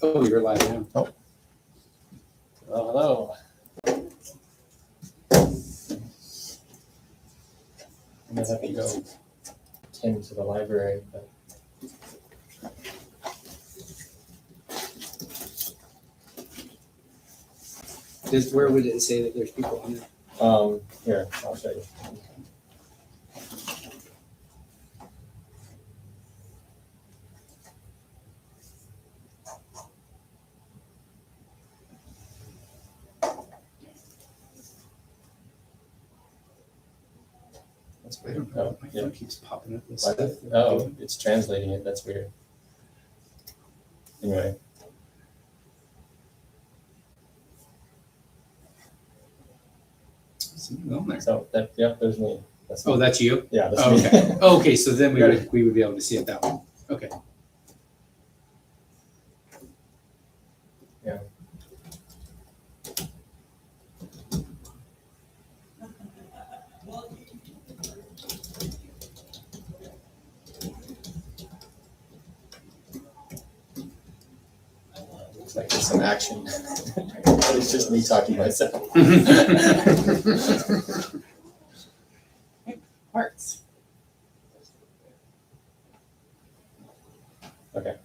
Oh, you're live now. Oh. Hello. I'm gonna have to go tend to the library, but Where would it say that there's people on there? here, I'll show you. I don't know. My yeah. phone keeps popping up. This What? stuff. Oh, it's translating it. That's weird. Anyway. Something on there. So there's me. That's me. Oh, that's you? Yeah, that's Oh, me. okay. Oh, okay, so then we would be able to see it that way. Okay. Yeah. Looks like there's some action. It's just me talking to myself. Works. Okay.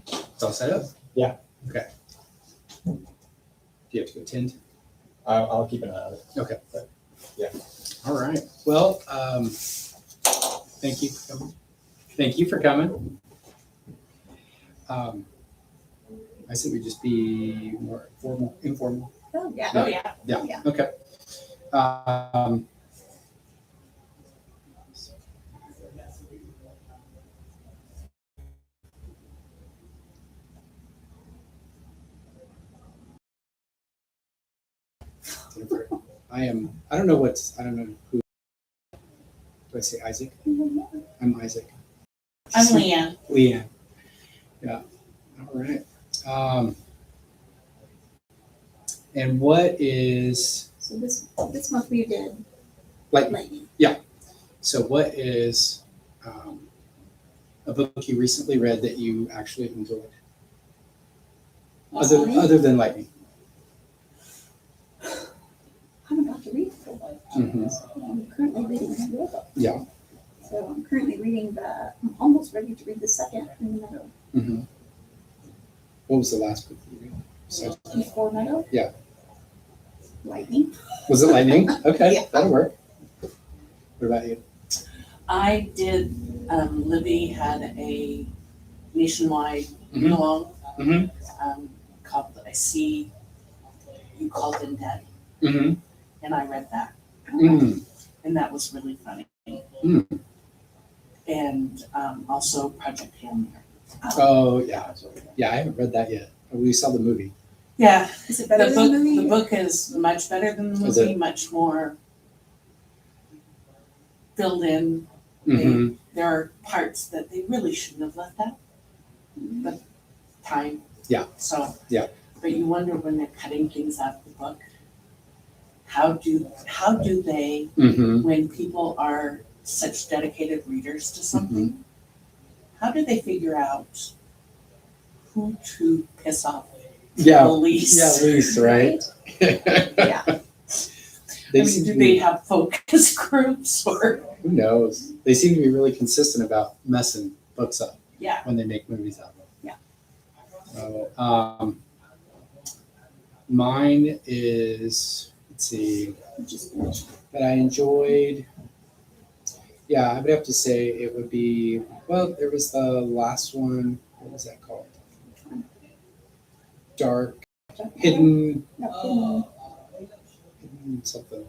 It's all set up? Yeah. Okay. Do you have to attend? I'll keep an eye on it. Okay. But, yeah. All right. Well, thank you for coming. Thank you for coming. I said we just be more informal. Oh, yeah. Yeah. Oh, yeah. Yeah. Yeah. Okay. I don't know who. Do I say Isaac? I'm Isaac. I'm Leanne. Leanne. Yeah. All right. And what is So this month we did lightning? lightning. So what is a book you recently read that you actually enjoyed? Other than lightning. I'm about to read the book. Mhm. I'm currently reading a real book. Yeah. So I'm currently reading I'm almost ready to read the second in the Meadow. Mm-hmm. What was the last book you read? So, Before Meadow. Yeah. Lightning. was it lightning? Okay, Yeah. that'll work. What about you? I did, Libby had a nationwide Mhm. read-along Mhm. called I See You Called in Dead, Mm-hmm. and I read that, Mm. and that was really funny. Mm. And also Project Hail Mary. Oh yeah, yeah. I haven't read that yet. We saw the movie. Yeah, Is it better the than book, the movie? the book is much better than the Is movie, it? much more filled in. Mm-hmm. There are parts that they really shouldn't have left out, but time. Yeah. So. Yeah. But you wonder when they're cutting things out of the book, how do they, Mm-hmm. when people are such dedicated readers to something, how do they figure out who to piss off Yeah. the least? Yeah, least, right? Yeah. They I mean, seem do to they be, have focus groups or? who knows? They seem to be really consistent about messing books up Yeah. when they make movies out of them. Yeah. So, mine is, let's see, Just finished. that I enjoyed. Yeah, I would have to say it would be, well, there was the last one. What was that called? Dark, hidden No, something.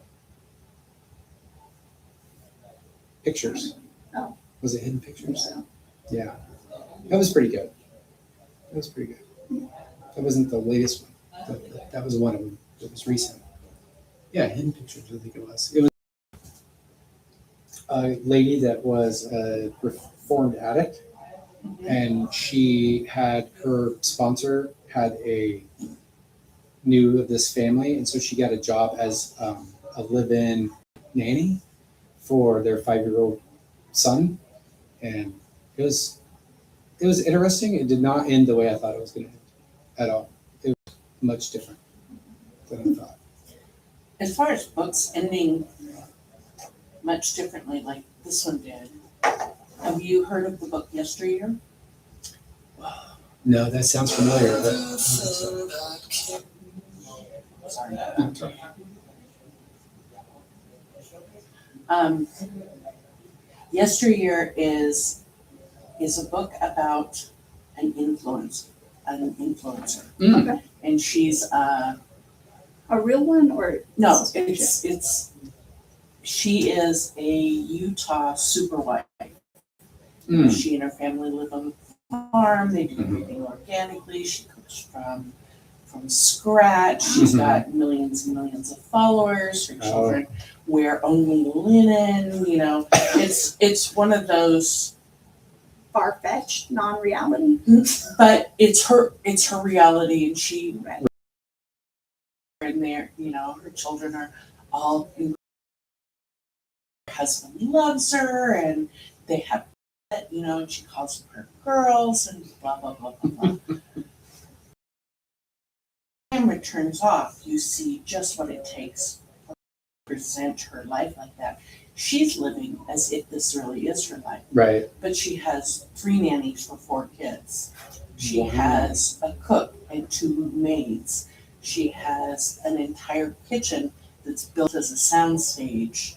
Pictures. Oh. Was it Hidden Pictures? So, Yeah. That was pretty good. That was pretty good. That wasn't the latest one. That was one of them. It was recent. Yeah, Hidden Pictures, I think it was. It was a lady that was a reformed addict, and she had her sponsor knew of this family, and so she got a job as a live-in nanny for their 5-year-old son, and it was interesting. It did not end the way I thought it was going to end. at all. It was much different than I thought. As far as books ending much differently, like this one did, have you heard of the book Yesteryear? No, that sounds familiar, but Sorry. Yesteryear is a book about an influencer, Mm. and she's A real one or? no, suspension? it's she is a Utah superwife. Mm. She and her family live on the farm. They do Mhm. everything organically. She cooks from scratch. She's Mhm. got millions and millions of followers. Her Oh. children wear only linen. You know, it's one of those. Far-fetched, non-reality? But it's her reality, and she Right. in there. You know, her children are all. Her husband loves her, and they have. You know, and she calls them her girls, and blah blah blah blah blah. Camera turns off, you see just what it takes to present her life like that. She's living as if this really is her life, Right. but she has 3 nannies for 4 kids. She Wow. has a cook and 2 maids. She has an entire kitchen that's built as a soundstage,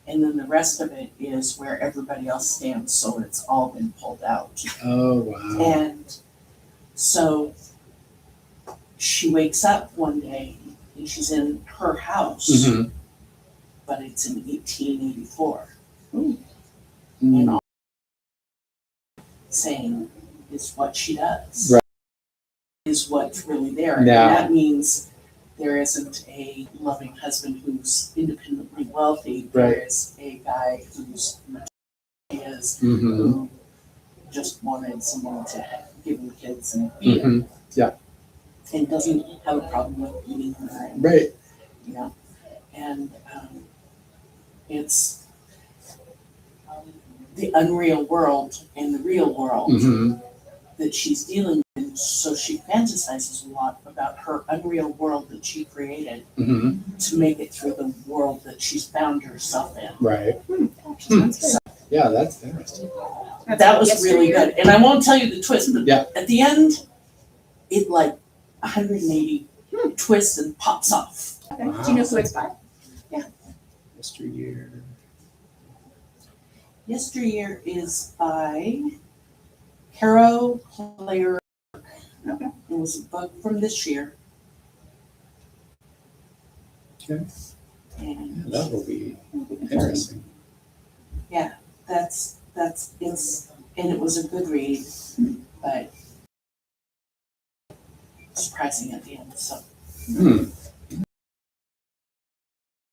and then the rest of it is where everybody else stands, so it's all been pulled out. Oh, wow. And so she wakes up one day and she's in her house, Mhm. but it's in 1884. Mm. And all saying is what she does, Right. is what's really there. And Yeah. that means there isn't a loving husband who's independently wealthy. Right. There is a guy who's is Mhm. who just wanted someone to give him kids and feed him. Mhm. Yeah. And doesn't have a problem with eating her, and, Right. you know, and it's the unreal world and the real world Mhm. that she's dealing with. And so she fantasizes a lot about her unreal world that she created Mhm. to make it through the world that she's found herself in. Right. Sounds good. Yeah, that's interesting. That was really Yesteryear? good. And I won't tell you the twist, but Yeah. at the end, it like 180 twists and pops off. Okay. Do you know who it's by? Yesteryear. Yesteryear is by Caro Claire. Okay. It was a book from this year. Okay. And Yeah, that will be interesting. that's and it was a good read, but surprising at the end. So Hmm.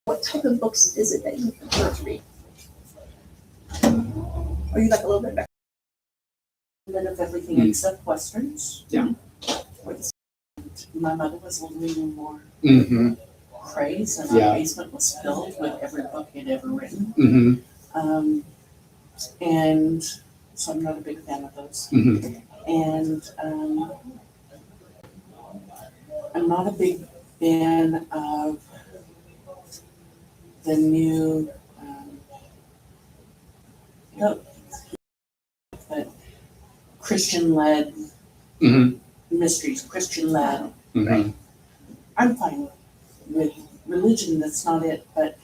What type of books is it that you prefer to read? Or you like a little bit of a bit of everything except westerns. Yeah. My mother was a little more Mm-hmm. crazed, and Yeah. our basement was filled with every book he'd ever written. Mm-hmm. And so I'm not a big fan of those. Mm-hmm. And I'm not a big fan of the new, but Christian-led Mm-hmm. mysteries, Christian-led. Mm-hmm. I'm fine with religion, that's not it, but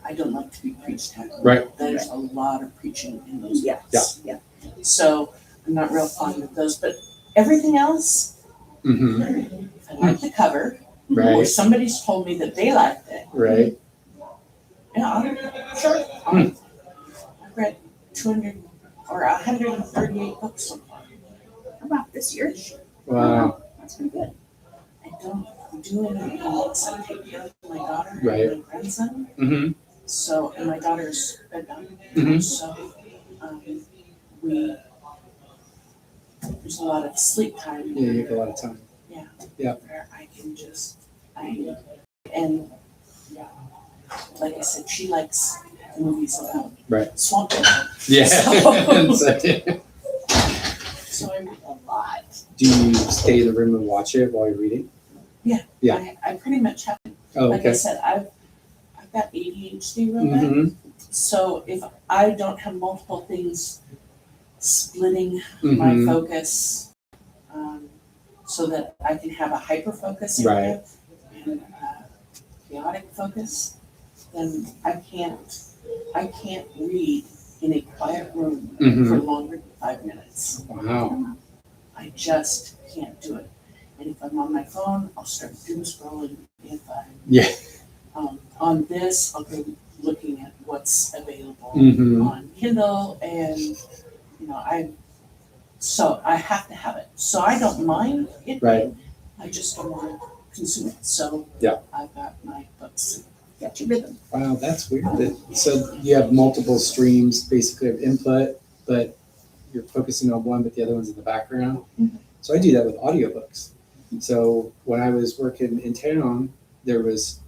I don't like to be preached at. Right. There's a lot of preaching in those Yeah. books. Yeah. So I'm not real fond of those, but everything else, Mm-hmm. I like the cover, or Right. somebody's told me that they liked it. Right. Yeah, sure. I've read 200 or 138 books so far. About this year? Wow. That's pretty good. I don't do anything except take care of my daughter Right. and my grandson. Mm-hmm. So, and my daughter's bedtime. Mhm. So, there's a lot of sleep time. Yeah, you have a lot of time. Where I can just, and like I said, she likes movies about Right. swamp. Yeah. So- So- So I read a lot. Do you stay in the room and watch it while you're reading? Yeah. I pretty much have, Oh, like I okay. said, I've got ADHD real bad. Mm-hmm. So if I don't have multiple things splitting my Mm-hmm. focus, so that I can have a hyper focus Right. area and a chaotic focus, then I can't read in a quiet room Mhm. for longer than 5 minutes. Wow. I just can't do it. And if I'm on my phone, I'll start doom scrolling. If I'm Yeah. on this, I'll go looking at what's available Mhm. on Kindle, and so I have to have it. So I don't mind it. Right. I just don't want to consume it. So Yeah. I've got my books. Got your rhythm. Wow, that's weird. So you have multiple streams basically of input, but you're focusing on one, but the other one's in the background. Mhm. So I do that with audiobooks. So when I was working in town, it was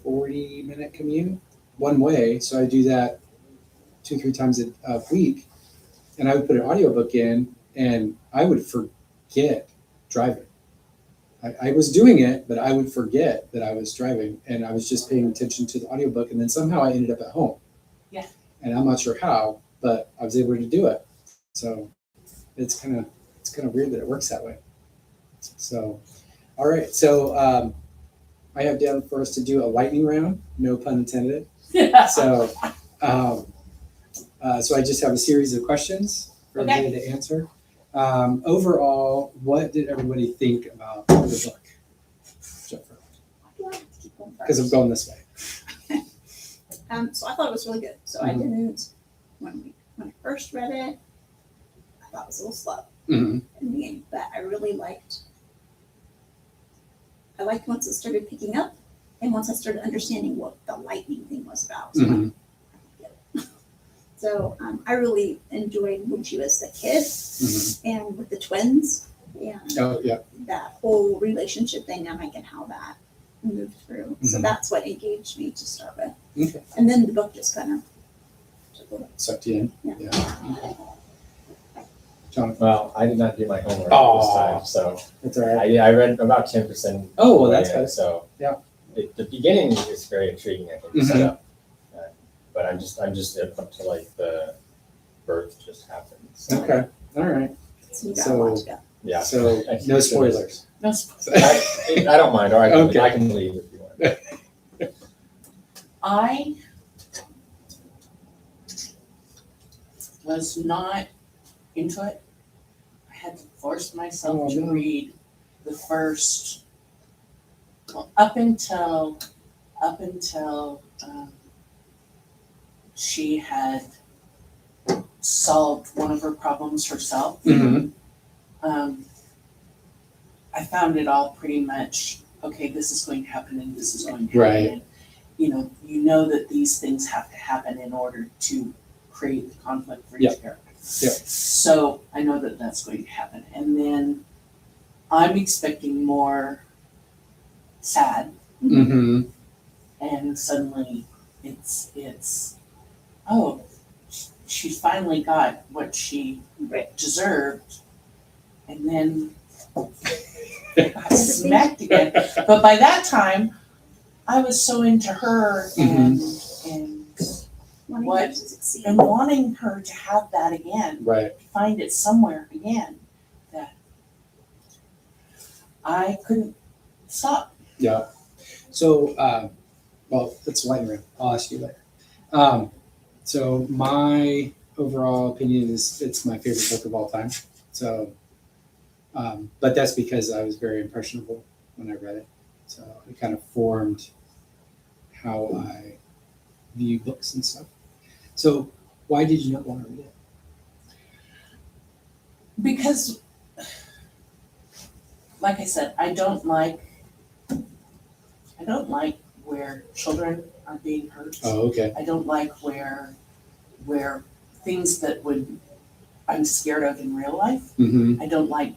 40-minute commute one way. So I do that 2-3 times a week, and I would put an audiobook in, and I would forget driving. I was doing it, but I would forget that I was driving, and I was just paying attention to the audiobook, and then somehow I ended up at home. Yeah. And I'm not sure how, but I was able to do it. So it's kind of weird that it works that way. So, all right. So I have down for us to do a lightning round, no pun intended. So, so I just have a series of questions for everybody to answer. Overall, what did everybody think about the book? Because I'm going this way. So I thought it was really good. So I didn't, when I first read it, I thought it was a little slow Mm-hmm. in the beginning, but I really liked once it started picking up and once I started understanding what the lightning thing was about. So, Mhm. so I really enjoyed when she was a kid and with the twins and Oh, yeah. that whole relationship dynamic and how that moved through. So Mhm. that's what engaged me to start with. Okay. And then the book just kind of took over. Sucked you in. Yeah. Jonathan. Well, I did not do my homework Aw. this time, so That's all right. I read about 10%. Oh, well, that's of it, good. So Yeah. The beginning is very intriguing. I think the Mhm. setup, but I'm just up to like the birth just happened. So, Okay. All right. So you got a lot to go. Yeah. So no spoilers. No, I don't mind. Or Okay. I can leave if you want. I was not into it. I had to force myself Oh, to no. read the first, up until she had solved one of her problems herself. Mm-hmm. I found it all pretty much, okay, this is going to happen and this is going to happen. Right. And, you know that these things have to happen in order to create the conflict for each character. Yeah. So I know that that's going to happen. And then I'm expecting more sad, Mm-hmm. and suddenly it's oh, she finally got what she deserved, and then got smacked again. But by that time, I was so into her and Wanting What? her to succeed. and wanting her to have that again, Right. to find it somewhere again, that I couldn't stop. Yeah. So, well, it's lightning round. I'll ask you later. So my overall opinion is it's my favorite book of all time. So, but that's because I was very impressionable when I read it. So it kind of formed how I view books and stuff. So why did you not want to read it? Because, like I said, I don't like where children are being hurt. Oh, okay. I don't like where things that I'm scared of in real life. Mm-hmm. I don't like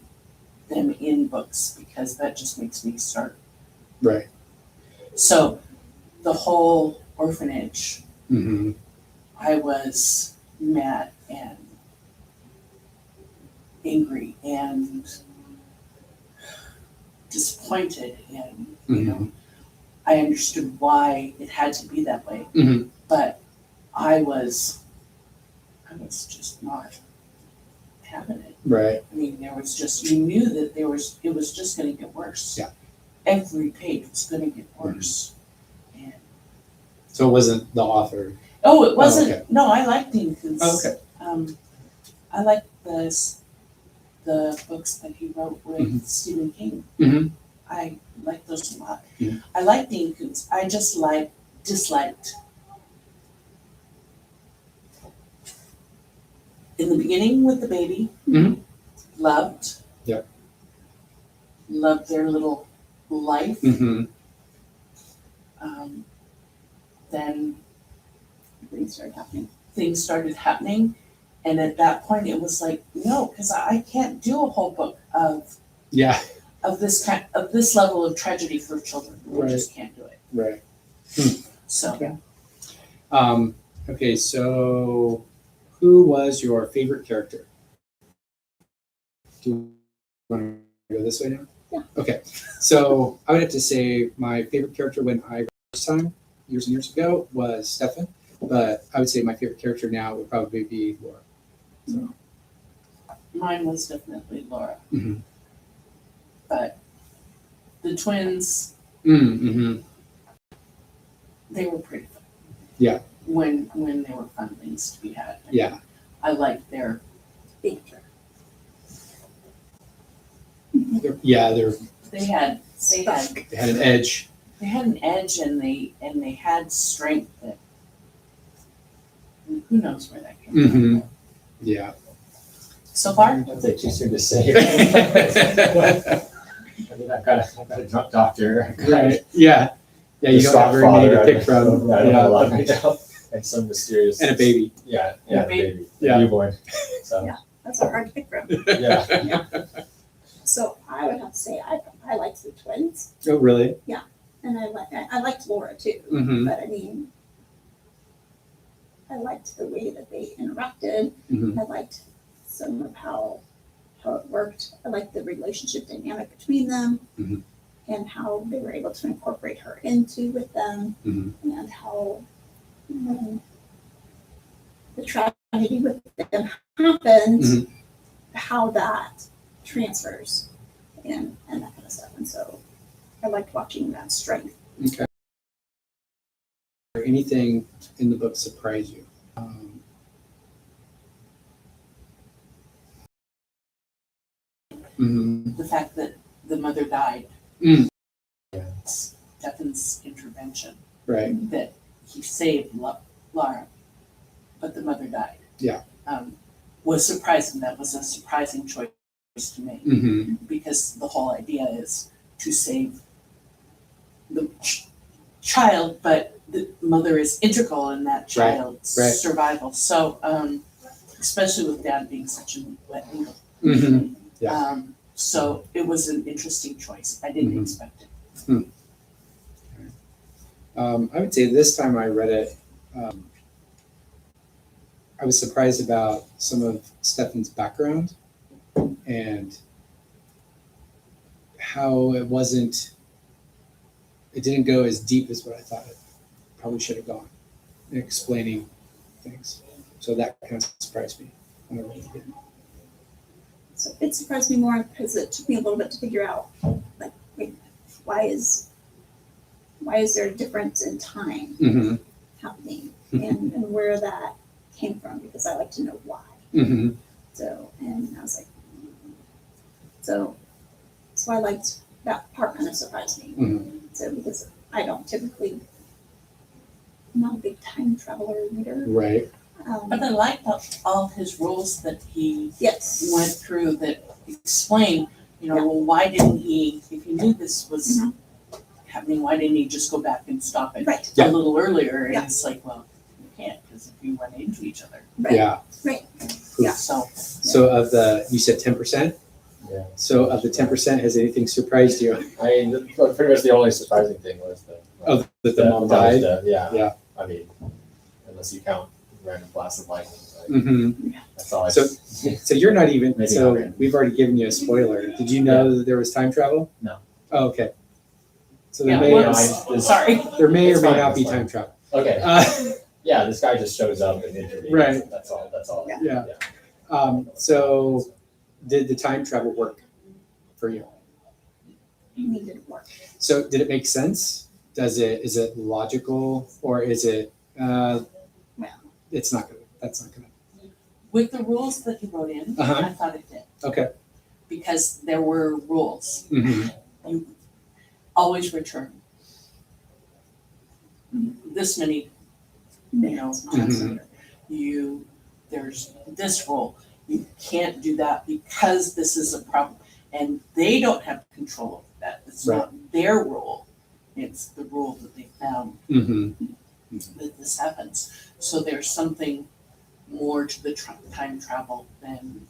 them in books because that just makes me start. Right. So the whole orphanage, Mm-hmm. I was mad and angry and disappointed, and you know, I understood why it had to be that way, Mhm. but I was just not having it. Right. I mean, there was just, you knew that it was just gonna get worse. Yeah. Every page was gonna get worse. And, So it wasn't the author. oh, it wasn't, okay. no, I like Dean Koontz. Oh, okay. I like the books that he wrote with Mhm. Stephen King. Mhm. I like those a lot. Mhm. I like Dean Koontz. I just disliked. In the beginning with the baby, Mhm. loved. Yep. Loved their little life. Mhm. Then Things started happening, and at that point it was like, no, because I can't do a whole book of Yeah. this level of tragedy for children. We just can't do it. Right. So Okay. Okay. So, who was your favorite character? Do you want to go this way now? Yeah. Okay. So I would have to say my favorite character when I read first time years and years ago was Stefan, but I would say my favorite character now would probably be Laura. So. mine was definitely Laura. Mhm. But the twins, Mm-hmm. they were pretty fun. Yeah. When they were fun things to be had. Yeah. I liked their Nature. they had an edge. they had an edge, and they had strength that who knows where that came Mhm. from. Yeah. So far, That's like too soon to say. I mean, I've got a drunk doctor. Right. Yeah. Yeah. You a don't strong have very many to father, pick from. I don't have a lot Yeah. right now. And some mysterious. And a baby. Yeah, And a a baby. Yeah. A newborn. So, Yeah. That's a hard pick from. yeah. So I would have to say I liked the twins, Oh, really? and I liked Laura too. Mm-hmm. But I mean, I liked the way that they interacted. Mm-hmm. I liked some of how it worked. I liked the relationship dynamic between them, Mhm. and how they were able to incorporate her into with them, Mhm. and how the tragedy with them happened, Mhm. how that transfers, and that kind of stuff. And so I liked watching that strength. Okay. Anything in the book surprise you? Mhm. the fact that the mother died, Mm. Stefan's intervention, Right. that he saved Laura, but the mother died. Yeah. Was surprising. That was a surprising choice to make, Mm-hmm. because the whole idea is to save the child, but the mother is integral in that child's right. survival. So, especially with Dad being such a wet noodle. Mm-hmm. Yeah. So it was an interesting choice. I didn't Mhm. expect it. I would say this time I read it, I was surprised about some of Stefan's background and how it didn't go as deep as what I thought it probably should have gone in explaining things. So that kind of surprised me when I read it again. So it surprised me more because it took me a little bit to figure out, like, wait, why is there a difference in time Mm-hmm. happening, and where that came from, because I like to know why. Mm-hmm. So, and I was like, so I liked that part. Kind of surprised me. Mm-hmm. So because I don't typically, I'm not a big time traveler reader. Right. But I liked all his rules that he Yes. went through that explain, well, why didn't he, if he knew this was Mhm. happening, why didn't he just go back and stop it Right. Yeah. a little earlier? And Yeah. it's like, well, you can't, because if you run into each other. Right. Yeah. Right. Cool. Yeah. So, So you said 10%? Yeah. So of the 10%, has anything surprised you? I mean, pretty much the only surprising thing was That the mom mother's died? death. Yeah. Yeah. I mean, unless you count random blast of lightning. Like, Mm-hmm. that's all I. So you're not even. Maybe So not random. we've already given you a spoiler. Did you know that there was time travel? No. Oh, okay. So there Yeah, may whoops. Sorry. there may or It's may fine, not it's be fine. time travel. Okay. Yeah, this guy just shows up and intervenes. Right. That's all. That's all. Yeah. So did the time travel work for you? It didn't work. So did it make sense? Is it logical, or is it it's not gonna, that's not gonna. With the rules that he wrote in, Uh-huh. I thought it did. Okay. Because there were rules. Mm-hmm. You always return this many, Minutes. times Mhm. later. There's this rule. You can't do that because this is a problem. And they don't have control of that. It's Right. not their rule. It's the rule that they found Mm-hmm. that this happens. So there's something more to the time travel than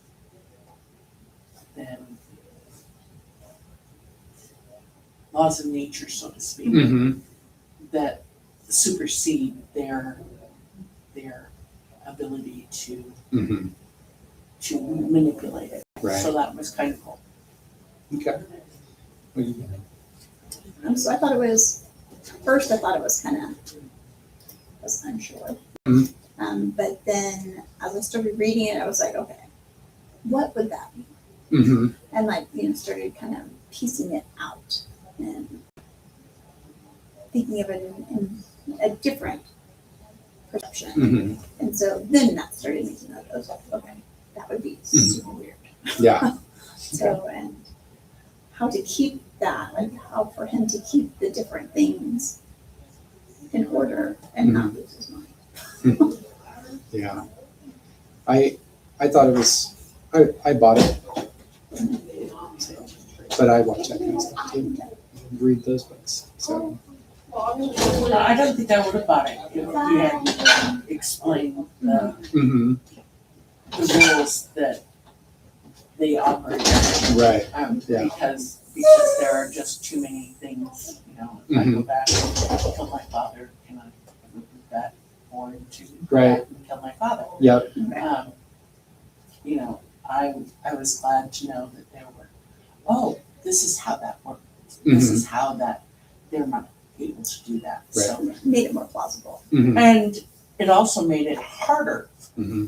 laws of nature, so to speak, Mm-hmm. that supersede their ability to Mm-hmm. manipulate it. Right. So that was kind of cool. Okay. Well, you- So I thought it was, first I thought it was kind of, was unsure. Mhm. But then as I started reading it, I was like, okay, what would that mean? Mm-hmm. And like, started kind of piecing it out and thinking of it in a different perception. Mm-hmm. And so then that started making it, I was like, okay, that would be super weird. Yeah. So, and how to keep that, like how for him to keep the different things in order and not lose his mind. Yeah. I thought it was, I bought it. So, but I watch that kind of stuff too. Read those books. So I don't think I would have bought it if you had explained the mm-hmm. rules that they operate. Right. Yeah. Because there are just too many things, if I go back and kill my father, can I move that forward to go Right. back and kill my father? Yep. I was glad to know that there were, this is how that works. This is how they're not able to do that. Right. So, Made it more plausible. Mm-hmm. and it also made it harder Mm-hmm.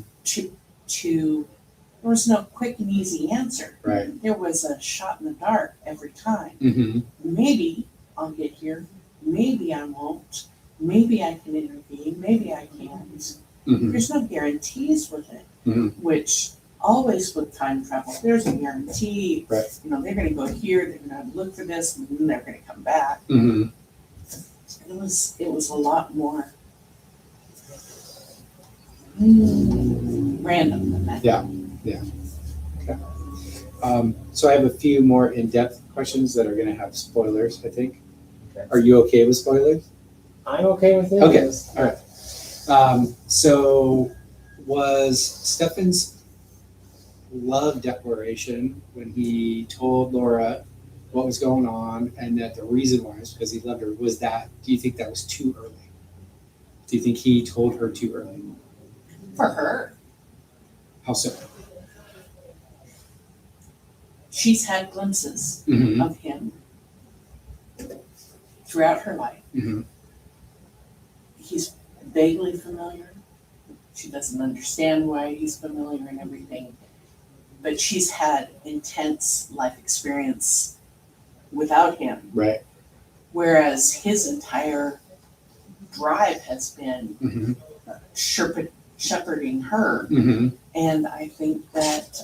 to there was no quick and easy answer. Right. There was a shot in the dark every time. Mm-hmm. Maybe I'll get here, maybe I won't, maybe I can intervene, maybe I can't. Mm-hmm. There's no guarantees with it, Mhm. which always with time travel, there's a guarantee. Right. They're gonna go here, they're gonna look for this, and then they're gonna come back. Mm-hmm. It was a lot more random than that. Yeah. So I have a few more in-depth questions that are going to have spoilers, I think. Okay. Are you okay with spoilers? I'm okay with it. Okay. All right. So was Stefan's love declaration when he told Laura what was going on and that the reason why is because he loved her, do you think that was too early? Do you think he told her too early? For her, How so? she's had glimpses Mm-hmm. of him throughout her life. Mm-hmm. He's vaguely familiar. She doesn't understand why he's familiar and everything. But she's had intense life experience without him, Right. whereas his entire drive has been Mm-hmm. shepherding her. Mm-hmm. And I think that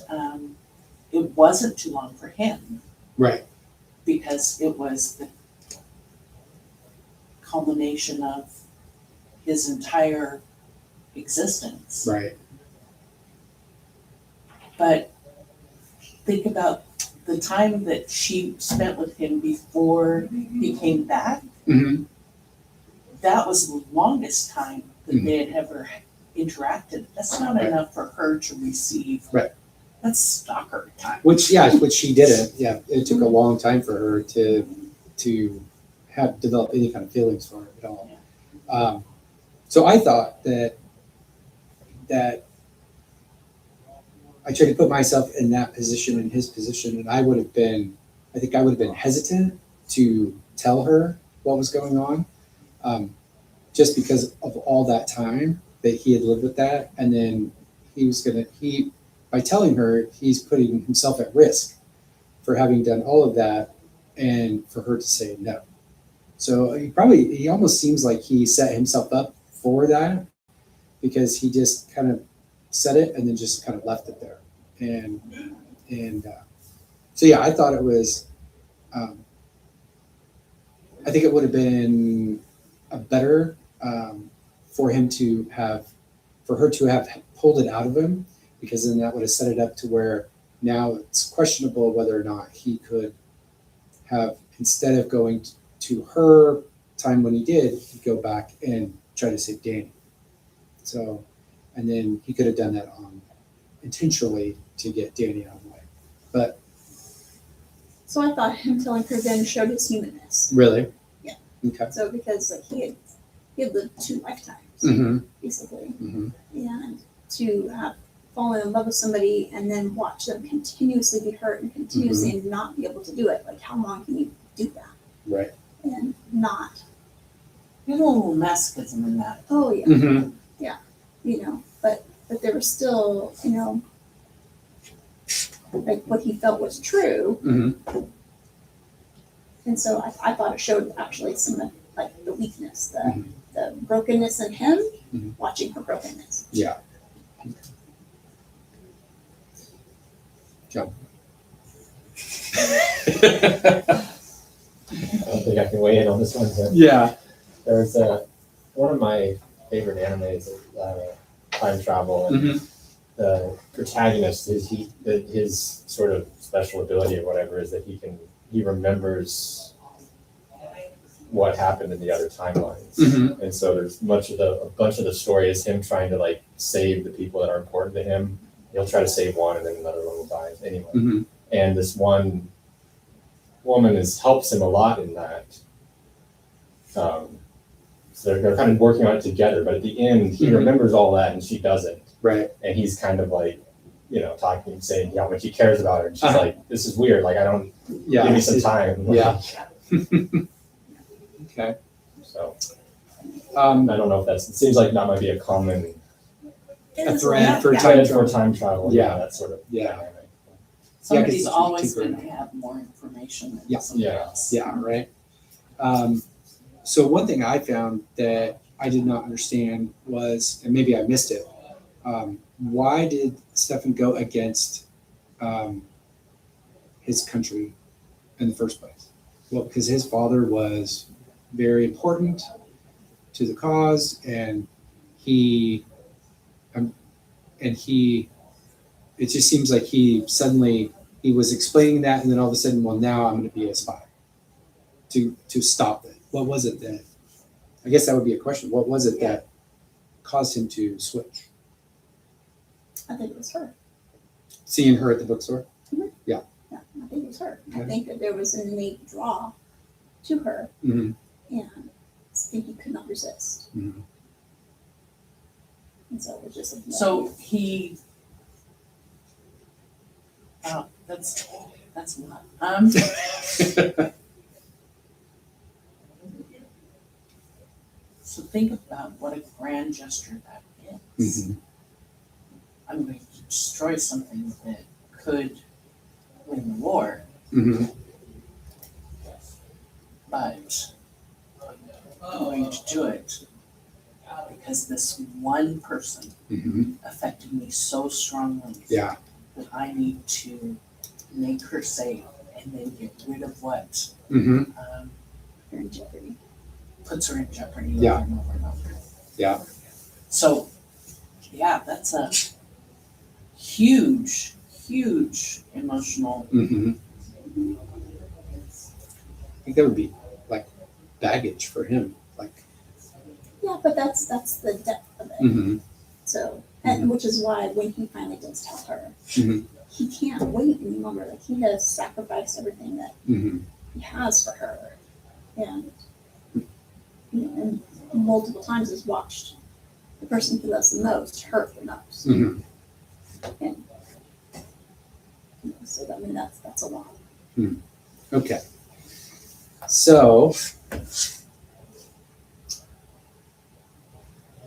it wasn't too long for him Right. because it was the culmination of his entire existence. Right. But think about the time that she spent with him before he came back. Mm-hmm. That was the longest time that Mhm. they had ever interacted. That's not Right. enough for her to receive. Right. That's stalker time. Which she didn't. Yeah, it took a long time for her to have developed any kind of feelings for it at all. So I thought that that I tried to put myself in that position, in his position, and I think I would have been hesitant to tell her what was going on, just because of all that time that he had lived with that. And then by telling her, he's putting himself at risk for having done all of that and for her to say no. So he almost seems like he set himself up for that, because he just kind of said it and then just kind of left it there. So yeah, I thought it was, I think it would have been a better for her to have pulled it out of him, because then that would have set it up to where now it's questionable whether or not he could have, instead of going to her time when he did, he'd go back and try to save Danny. So, and then he could have done that intentionally to get Danny out of the way. But So I thought him telling her then showed his humanness. really? Yeah. Okay. So because like he had lived 2 lifetimes, Mm-hmm. basically. Mm-hmm. And to have fallen in love with somebody and then watch them continuously be hurt and continuously not be able to do it. Like, how long can you do that? Right. And not, There's a little masochism in that. oh yeah, Mm-hmm. but there was still, like what he felt was true. Mm-hmm. And so I thought it showed actually some of like the weakness, Mhm. the brokenness in him, Mhm. watching her brokenness. Yeah. John. I don't think I can weigh in on this one, but Yeah. there's one of my favorite animes is time travel, and Mm-hmm. the protagonist his sort of special ability or whatever is that he remembers what happened in the other timelines. Mm-hmm. And so there's a bunch of the story is him trying to like save the people that are important to him. He'll try to save one and then another one will die anyway. Mm-hmm. And this one woman helps him a lot in that. So they're kind of working on it together, but at the end he Mhm. remembers all that and she doesn't. Right. And he's kind of like, talking, saying how much he cares about her. And she's Uh-huh. like, this is weird. Like, Yeah. give me some time. Yeah. Okay. So I don't know if it seems like that might be a common A thread for Yeah. time trend for travel. time travel. Yeah. That sort of Yeah. dynamic. Somebody's 'cause always two going to girls. have more information than Yeah. somebody Yeah. else. Yeah. Right. So one thing I found that I did not understand was, and maybe I missed it, why did Stefan go against his country in the first place? Well, because his father was very important to the cause, and it just seems like he was explaining that, and then all of a sudden, well, now I'm going to be a spy to stop it. What was it that? I guess that would be a question. What was it that caused him to switch? I think it was her. Seeing her at the bookstore. Yeah, I think it was her. I Okay. think that there was an innate draw to her, Mm-hmm. and I think he could not resist. Mm-hmm. And so it was just like, So he, wow, that's a lot. So think about what a grand gesture that is. Mm-hmm. I'm going to destroy something that could win the war, Mm-hmm. but I'm going to do it because this one person Mm-hmm. affected me so strongly Yeah. that I need to make her safe and then get rid of what Mm-hmm. you're in jeopardy. puts her in jeopardy Yeah. over and over and over. Yeah. So, yeah, that's a huge, huge emotional. Mm-hmm. I think that would be like baggage for him. Like. Yeah, but that's the depth of it. Mm-hmm. So, and which is why when he finally does tell her, Mhm. he can't wait any longer. Like he has sacrificed everything that Mm-hmm. he has for her, and and multiple times has watched the person he loves the most hurt the most. Mhm. And so I mean that's a lot. Okay. So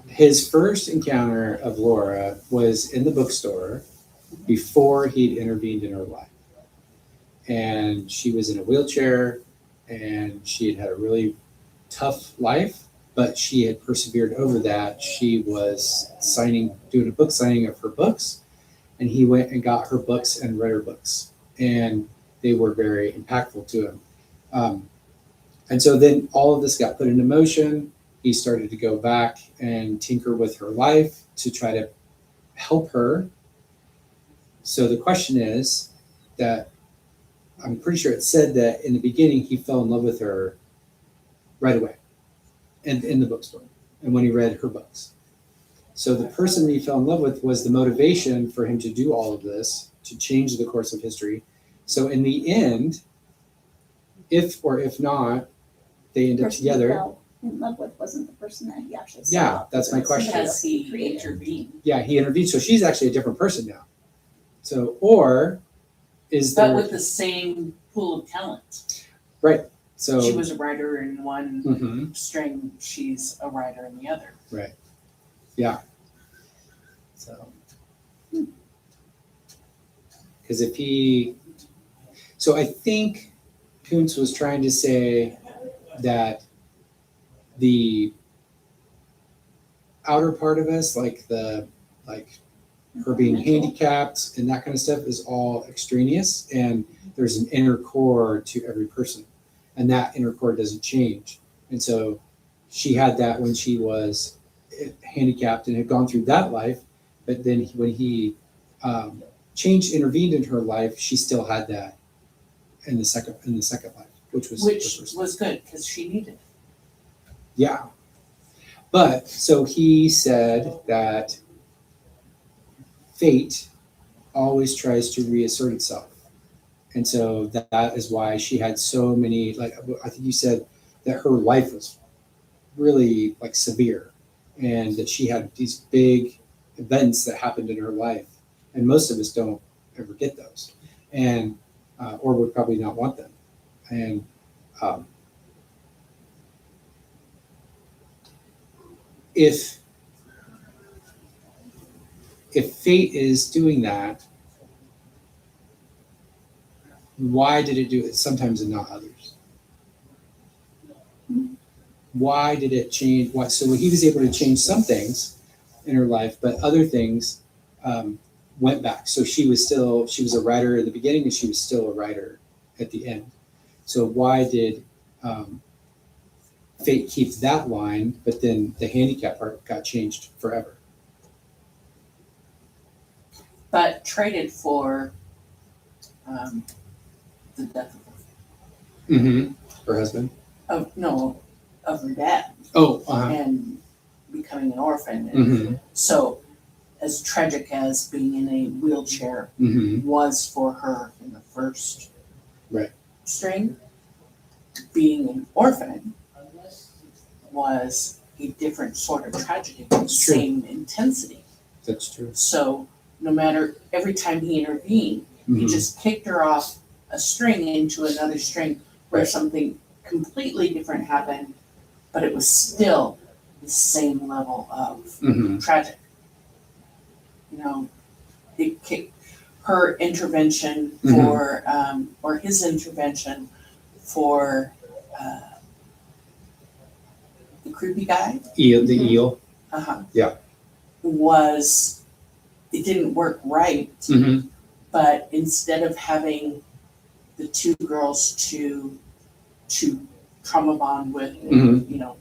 his first encounter of Laura was in the bookstore before he'd intervened in her life. And she was in a wheelchair and she had had a really tough life, but she had persevered over that. She was doing a book signing of her books, and he went and got her books and read her books. And they were very impactful to him. And so then all of this got put into motion. He started to go back and tinker with her life to try to help her. So the question is that I'm pretty sure it said that in the beginning he fell in love with her right away and in the bookstore and when he read her books. So the person that he fell in love with was the motivation for him to do all of this, to change the course of history. So in the end, if or if not, they end The up person he together. fell in love with wasn't the person that he actually saw. Yeah, that's my It was somebody question. Has else he created. intervened? Yeah, he intervened. So she's actually a different person now. So, or is But there, with the same pool of talent. so, She was a writer in one Mhm. string, she's a writer in the other. Yeah. So, because so I think Koontz was trying to say that the outer part of us, like her being handicapped and that kind of stuff, is all extraneous, and there's an inner core to every person, and that inner core doesn't change. And so she had that when she was handicapped and had gone through that life, but then when he intervened in her life, she still had that in the second life, which was the Which first. was good, because she needed it. Yeah. But so he said that fate always tries to reassert itself. And so that is why she had so many, like I think you said that her life was really like severe, and that she had these big events that happened in her life. And most of us don't ever get those, and or would probably not want them. And if fate is doing that, why did it do it sometimes and not others? Why did it change? Why? So he was able to change some things in her life, but other things went back. So she was a writer at the beginning, and she was still a writer at the end. So why did fate keep that line, but then the handicap part got changed forever? But traded for the death Mm-hmm. Her husband. of her dad Oh. and becoming an orphan. And Mm-hmm. so as tragic as being in a wheelchair Mm-hmm. was for her in the first Right. string, being an orphan was a different sort of tragedy, with the It's true. same intensity. That's true. So no matter, every time he intervened, he Mhm. just kicked her off a string into another string where Right. something completely different happened, but it was still the same level of Mhm. tragic. You know, it kicked her intervention for, or his intervention for the creepy guy. The Mhm. eel. Yeah. Was, it didn't work right, Mm-hmm. but instead of having the two girls to trauma bond with, Mhm. you know,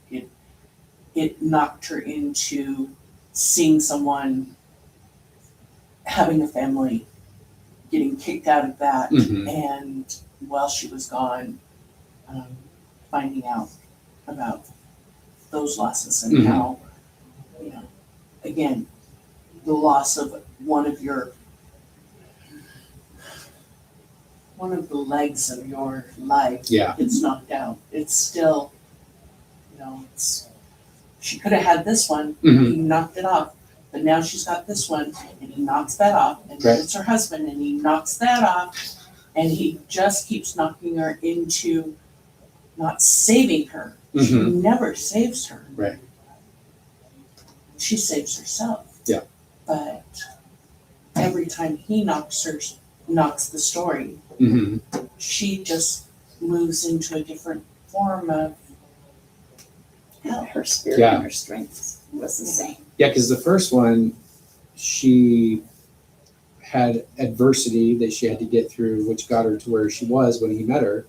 it knocked her into seeing someone having a family, getting kicked out of that, Mhm. and while she was gone, finding out about those losses and Mhm. how, you know, again, the loss of one of the legs of your life Yeah. gets knocked out. It's still, you know, she could have had this one, Mhm. he knocked it off. But now she's got this one, and he knocks that off, and Right. it's her husband, and he knocks that off, and he just keeps knocking her into not saving her. She Mhm. never saves her. Right. She saves herself. Yeah. But every time he knocks the story, Mhm. she just moves into a different form of hell. Her spirit Yeah. and her strength was the same. Yeah, because the first one, she had adversity that she had to get through, which got her to where she was when he met her.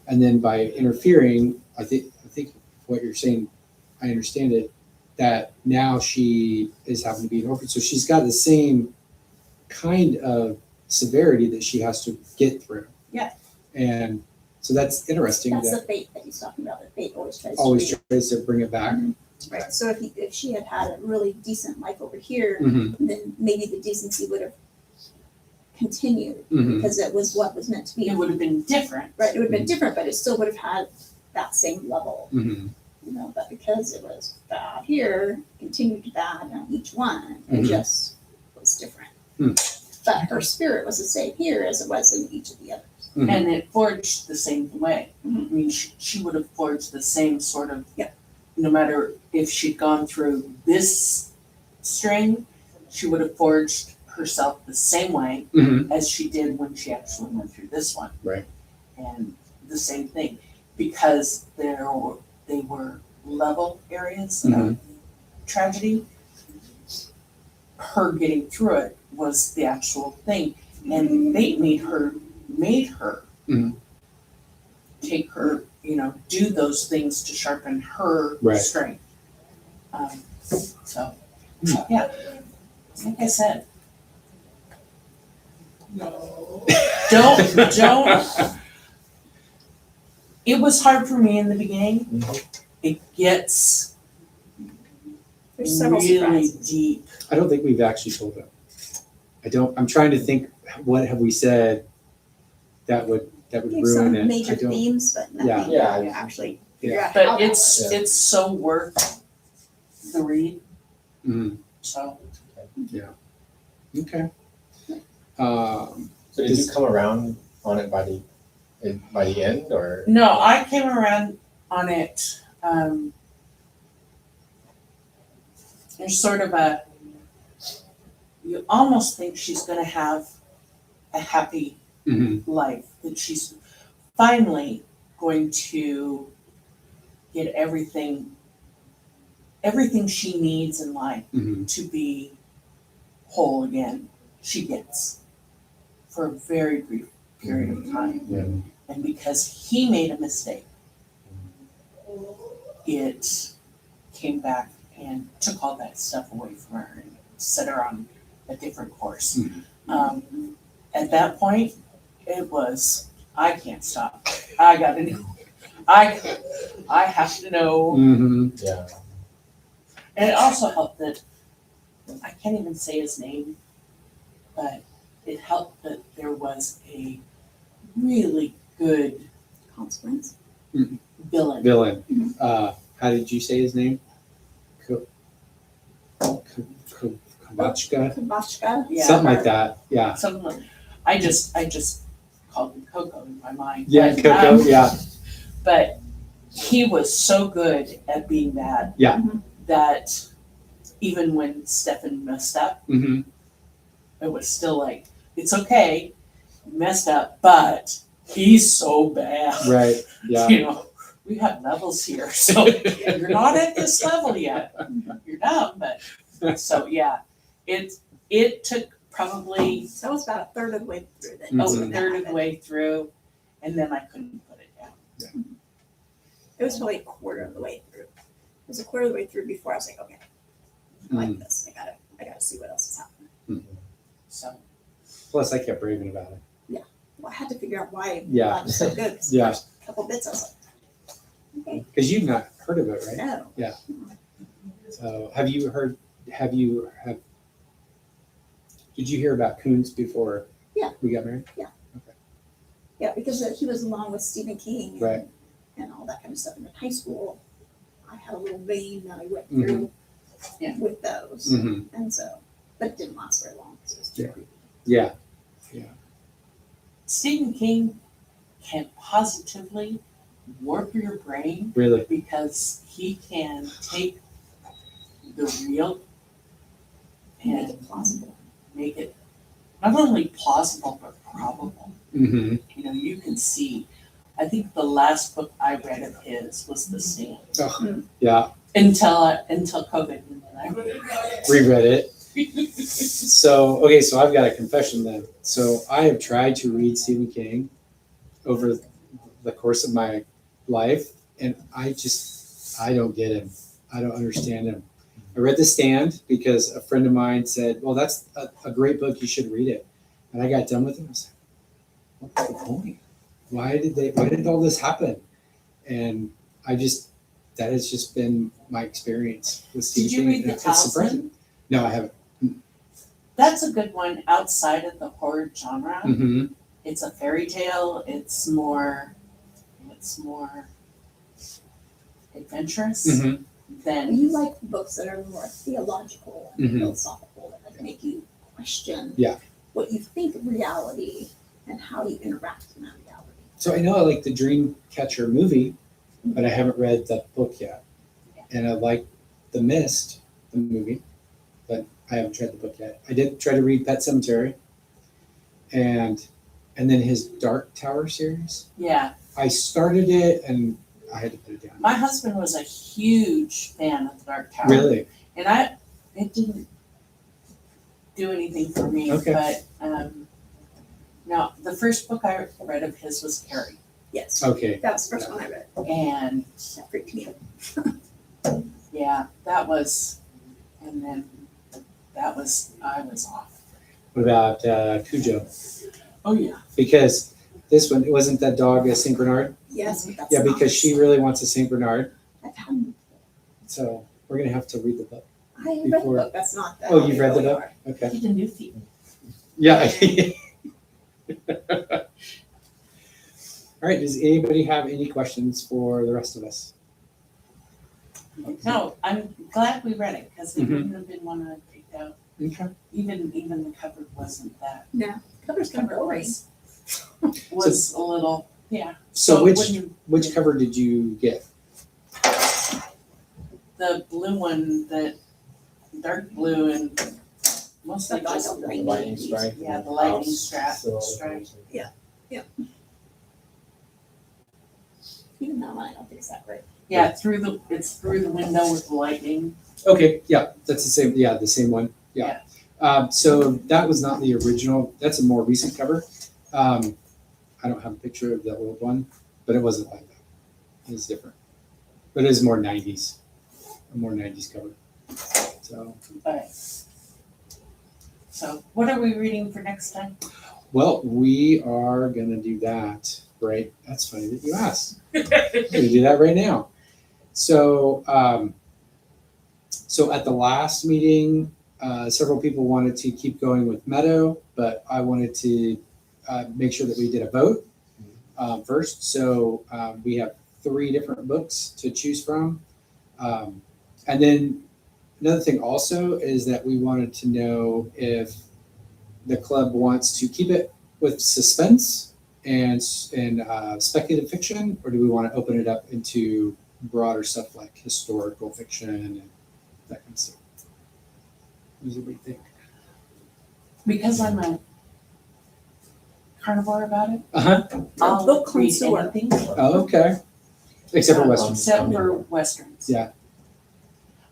And then by interfering, I think what you're saying, I understand it, that now she is having to be an orphan. So she's got the same kind of severity that she has to get through. Yeah. And so that's interesting. That's the That fate that he's talking about. That fate always tries always to tries to bring it back. right. So if she had had a really decent life over here, Mhm. then maybe the decency would have continued Mhm. because it was what was meant to be. It would have been different. Right. It would have been different, but it still would have had that same level. Mhm. You know, but because it was bad here, continued bad on each one, it Mhm. just was different. Hmm. But her spirit was the same here as it was in each of the others. Mhm. And it forged the same way. Mhm. I mean, she would have forged the same sort of, Yeah. no matter if she'd gone through this string, she would have forged herself the same way Mhm. as she did when she actually went through this one. Right. And the same thing, because they were level areas Mhm. of tragedy. Her getting through it was the actual thing, and they made her Mhm. take her, do those things to sharpen her Right. strength. So, yeah, like I said, don't. It was hard for me in the beginning. It gets There's several really surprises. deep. I don't think we've actually told them. I'm trying to think, what have we said that would Gave ruin some it? major I don't. themes, but nothing Yeah. Yeah. to actually figure Yeah. out how But that it's was. it's so worth the read. Mhm. So Okay. So did you come around on it by the end, or? no, I came around on it. There's sort of you almost think she's going to have a happy Mhm. life, that she's finally going to get everything she needs in life Mhm. to be whole again. She gets for a very brief period of time. Yeah. And because he made a mistake, it came back and took all that stuff away from her and set her on a different course. Mhm. At that point, it was, I can't stop. I gotta know. I have to know. Mhm. Yeah. And it also helped that, I can't even say his name, but it helped that there was a really good Consequence. villain. Villain. Mhm. How did you say his name? Kavachka? Kabachka. Yeah. Something like that. Yeah. Something like, I just called him Coco in my mind. Yeah. But, Coco. Yeah. But he was so good at being bad. Yeah. That even when Stefan messed up, Mhm. it was still like, it's okay, you messed up, but he's so bad. Right. Yeah. We have levels here, so you're not at this level yet. You're dumb, but so yeah, it took probably That was about a third of the way through. That Mhm. a that third of the happened. way through, and then I couldn't put it down. It was probably a quarter of the way through. It was a quarter of the way through before I was like, okay, I like this. I gotta see what else is happening. So Plus, I kept raving about it. Well, I had to figure out why Yeah. it was so good. 'Cause Yeah. the first couple bits I was like, okay, Because you've not heard of it, right? no. So have you did you hear about Koontz before Yeah. we got married? Yeah, because he was along with Stephen King Right. and all that kind of stuff in high school. I had a little vein that I went through Yeah. with those. Mhm. And so, but it didn't last very long. So it was too Yeah. creepy. Yeah. Stephen King can positively warp your brain Really. because he can take the real Make and it plausible. make it not only plausible but probable. Mm-hmm. You know, you can see. I think the last book I read of his was The Stand. Oh, yeah. Until COVID, and then I Reread it. So, okay, so I've got a confession then. So I have tried to read Stephen King over the course of my life, and I don't get him. I don't understand him. I read The Stand because a friend of mine said, well, that's a great book. You should read it. And I got done with it. I was like, what's the point? Why did all this happen? And that has just been my experience with Stephen Did you King. read The It's surprising. Talisman? No, I haven't. That's a good one outside of the horror genre. Mm-hmm. It's a fairy tale. It's more adventurous Mm-hmm. than You like books that are more theological and Mhm. philosophical, that like make you question Yeah. what you think of reality and how you interact in that reality. So I know I like the Dreamcatcher movie, but I haven't read the book yet. And I like The Mist, the movie, but I haven't read the book yet. I did try to read Pet Sematary, and then his Dark Tower series. yeah. I started it and I had to put it down. My husband was a huge fan of the Dark Tower. Really? And it didn't do anything for me. Okay. But no, the first book I read of his was Carrie. Yes, Okay. that was the first one I read. And That freaked me out. yeah, that was, and then I was off. What about Cujo? Oh yeah. Because this one, wasn't that dog a Saint Bernard? Yes, but that's Yeah, not- because she really wants a Saint Bernard. I've had them. So we're going to have to read the book. I read the Before- book. That's not that. Oh, you've read the really book? hard. Okay. Get a new feet. Yeah. All right. Does anybody have any questions for the rest of us? No, I'm glad we read it because it Mhm. wouldn't have been one I picked out. Okay. Even the cover wasn't that. No, cover's kind of Cover boring. was a little, yeah. So it wouldn't- which cover did you get? The blue one, that dark blue and mostly Like just, a The lightning strike. Yeah, and the lightning house strap- silk. strike. Even that one, I don't think it's that great. yeah, it's through the window with the lightning. Okay. Yeah, that's the same. Yeah, the same one. Yeah. So that was not the original. That's a more recent cover. I don't have a picture of the old one, but it wasn't like that. It was different. But it was more 90s. A more 90s cover. So what are we reading for next time? Well, we are going to do that, right? That's funny that you asked. We're going to do that right now. So, so at the last meeting, several people wanted to keep going with Meadow, but I wanted to make sure that we did a vote first. So we have 3 different books to choose from. And then another thing also is that we wanted to know if the club wants to keep it with suspense and speculative fiction, or do we want to open it up into broader stuff like historical fiction and that kind of stuff? What do you think? Because I'm a carnivore about it, Uh-huh. I'll book read connoisseur. anything Oh, okay. Except for Western. except for westerns. Yeah.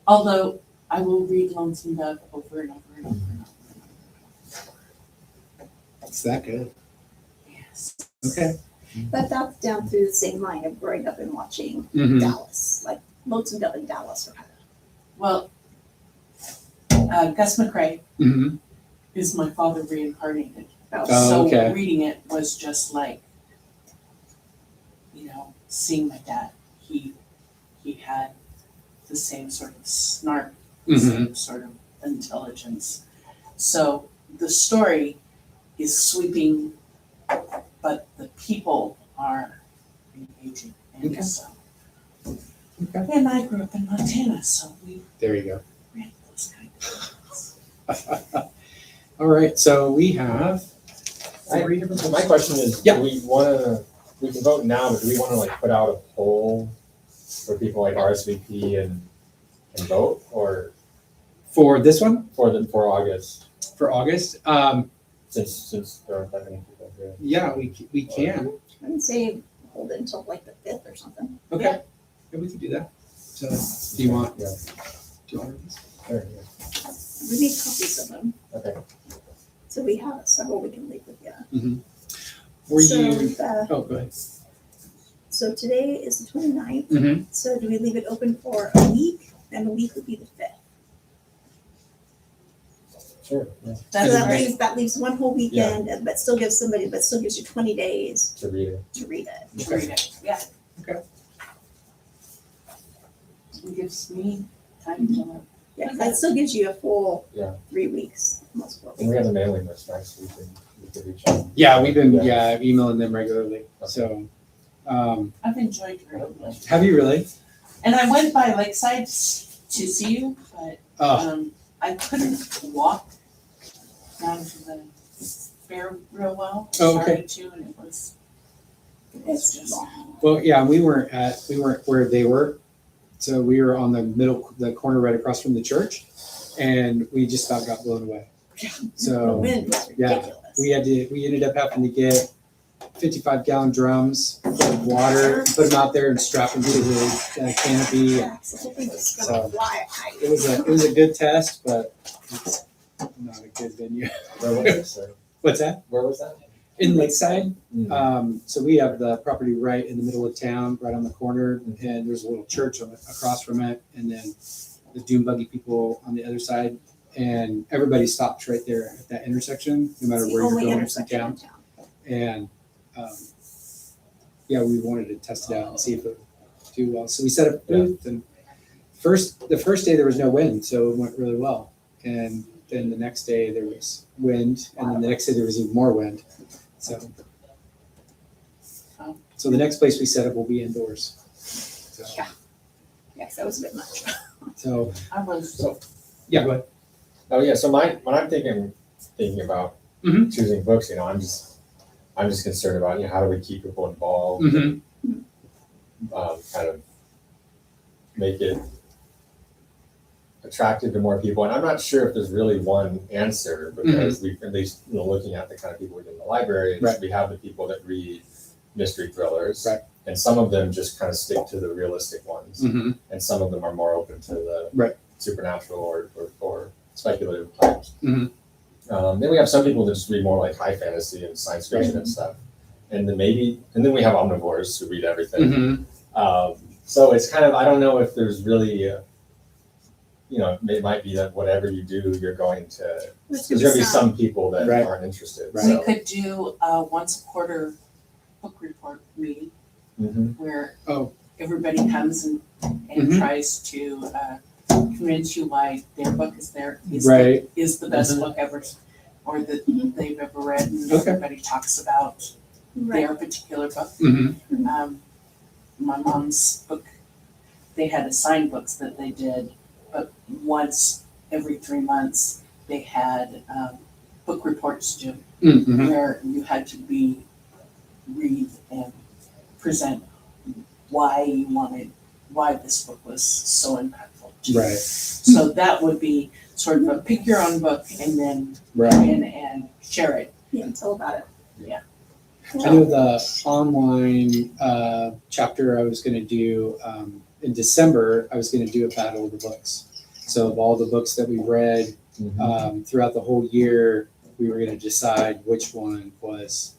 Although I will read Lonesome Dove over and over and over and over. It's that good. Yes. Okay. But that's down through the same line of growing up and watching Mm-hmm. Dallas, like Lonesome Dove in Dallas or kind of. Well, Gus McCrae Mm-hmm. is my father reincarnated. Oh, So okay. reading it was just like, seeing my dad. He had the same sort of snark, the Mhm. same sort of intelligence. So the story is sweeping, but the people are engaging. And Okay. so Okay. And I grew up in Montana, so we There you go. ran those kind of things. All right, so we have 3 different So my question is, Yeah. do we can vote now, but do we wanna like put out a poll for people like RSVP and vote, or for this one for August, for August. since there aren't that many people here? Yeah, we can. I would say hold it until like the 5th or something. Okay, yeah, we can do that. So, do you want? Yeah. Do you want these? Sure, yeah. We need copies of them, Okay. so we have several we can leave with you. Were So, you? uh, Oh, go ahead. So today is the 29th. Mm-hmm. So do we leave it open for a week? Then a week would be the 5th. Sure, yeah, So That's that great. leaves one whole weekend, but still gives you 20 days to read it. to read it. To read it, yeah. Okay. It gives me time to. Yeah, 'cause that still gives you a full Yeah. 3 weeks, almost 4 And we weeks. have the mailing list, right, so we can reach out. Yeah, we've been Yeah. emailing them regularly. So, I've enjoyed reading it. have you really? And I went by Lakeside to see you, but Oh, I couldn't walk down to the fair real well. Oh, okay. Started to, and it was It's just long. well, yeah, we weren't where they were. So we were on the corner right across from the church, and we just about got blown away. The So wind was yeah, ridiculous. we ended up having to get 55-gallon drums of water, put them out there and strap them to the canopy. Yeah, so the whole thing was So, gonna fly high. It was a good test, but it's not a good venue. Where was this, or What's that? where was that? In Lakeside. Mm. So we have the property right in the middle of town, right on the corner, and there's a little church across from it, and then the dune buggy people on the other side, and everybody stops right there at that intersection, no matter It's the where you're only going from intersection town. in town. And yeah, we wanted to test it out and see if it would do well. So we set up a booth, and the first day there was no wind, so it went really well. And then the next day there was wind, and then the next day there was even more wind. So the next place we set up will be indoors. So, Yeah. Yes, that was a bit much. so I was yeah, go ahead. Oh, yeah, so when I'm thinking about Mhm. choosing books, I'm just concerned about, how do we keep people involved, Mhm. kind of make it attractive to more people. And I'm not sure if there's really one answer, because we've at least, looking at the kind of people within the library, and Right. we have the people that read mystery thrillers. Right. And some of them just kind of stick to the realistic ones. Mhm. And some of them are more open to the Right. supernatural or speculative types. Mhm. Then we have some people that just read more like high fantasy and science fiction and stuff. And then then we have omnivores who read everything. Mhm. So it's kind of, I don't know if there's really, it might be that whatever you do, you're going to, There's there's going to be some people that Right. aren't interested. Right. we So, could do a once a quarter book report meeting mhm. where Oh. everybody comes and Mhm. tries to convince you why their book is Right. is the best Mhm. book ever, or that Mhm. they've ever read, and Okay. everybody talks about Right. their particular book. Mhm. My mom's book, they had assigned books that they did, but once every 3 months, they had book reports due, Mhm. where you had to read and present why this book was so impactful to you. Right. So that would be sort of a pick your own book and then come Right. in and share it. Yeah, tell about it. Yeah. I know the online chapter I was going to do in December. I was going to do a battle of the books. So of all the books that we read throughout the whole year, we were going to decide which one was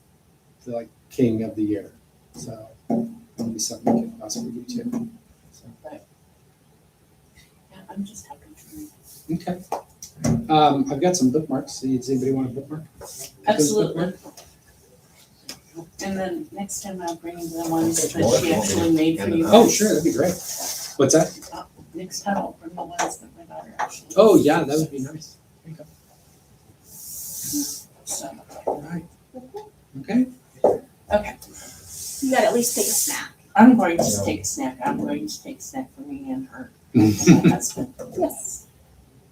the king of the year. So that'll be something we could possibly do too. So, Yeah, I'm just happy to read. okay. I've got some bookmarks. Does anybody want a bookmark? Absolutely. And then next time I'll bring the ones that she actually made for you. Oh, sure, that'd be great. What's that? Next time I'll bring the ones that my daughter actually. Oh, yeah, that would be nice. There you go. So, All right. Okay. okay. You gotta at least take a snack. I'm going to take a snack. I'm going to take a snack for me and her and my husband. Yes.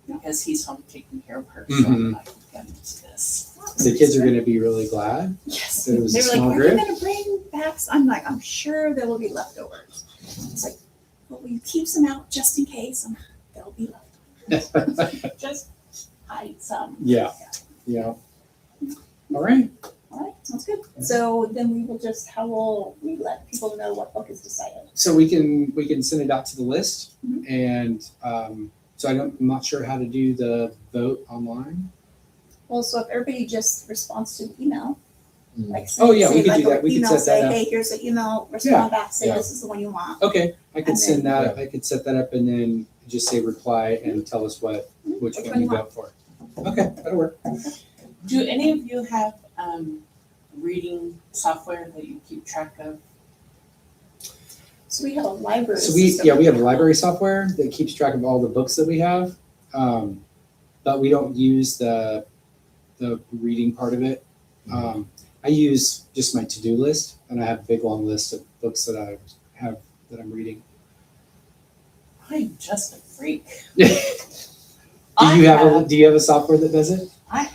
Because he's home taking care of her, so Mhm. I can get into this. The kids are gonna be really glad. Yes. That it was a They were like, small are group? you gonna bring back? I'm like, I'm sure there will be leftovers. It's like, well, we keep some out just in case, and there'll be leftovers. Just hide some. Yeah, yeah. All right. All right, sounds good. So then we will just, how will we let people know what book is decided? So we can send it out to the list, Mhm. and so I'm not sure how to do the vote online. Well, so if everybody just responds to the email, Mm. like Oh, yeah, we say could like do that. a We could email, set say, that up. hey, here's the email, respond back, say Yeah. this is the one you want. Okay, I could And send then- that. I could set that up and then just say reply and tell us which Which one one you you vote for. Okay, that'll work. Do any of you have reading software that you keep track of? So we have a library. So we system. have a library software that keeps track of all the books that we have, but we don't use the reading part of it. I use just my to-do list, and I have a big long list of books that I have that I'm reading. I'm just a freak. Do I you have a software that does it? I'm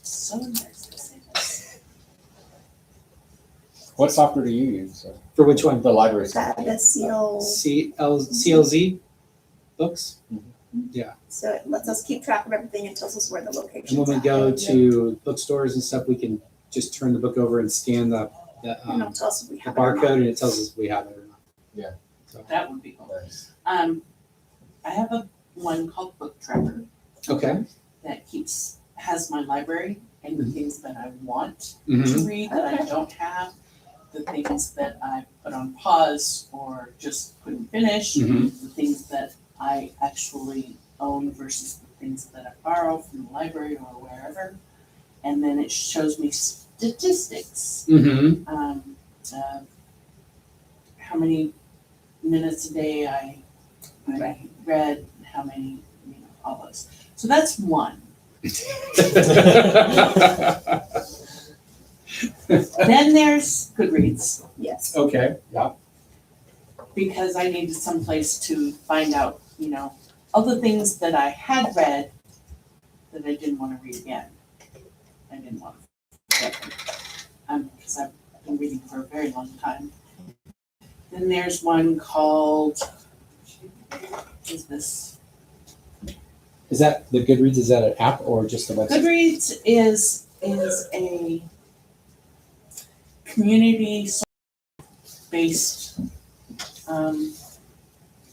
so embarrassed to say this. What software do you use? For which one? The library That, software. the seal, CLZ books. so it lets us keep track of everything and tells us where the And locations when we are. go to bookstores and stuff, we can just turn the book over and scan the And it'll tell us if we the have it or not. barcode, and it tells us if we have it or not. That would be cool. Nice. I have one called Book Tracker Okay. that has my library and the things that I want Mm-hmm. to read that I don't have, the things that I put on pause or just couldn't finish, Mhm. the things that I actually own versus the things that I borrow from the library or wherever. And then it shows me statistics, Mm-hmm. how many minutes a day I read, how many, all those. So that's one. Then there's Goodreads, Yes. Okay. Yeah. because I needed someplace to find out, all the things that I had read that I didn't want to read again. I didn't want to forget them, because I've been reading for a very long time. Then there's one called, is this? Is that the Goodreads? Is that an app or just a website? Goodreads is a community-based,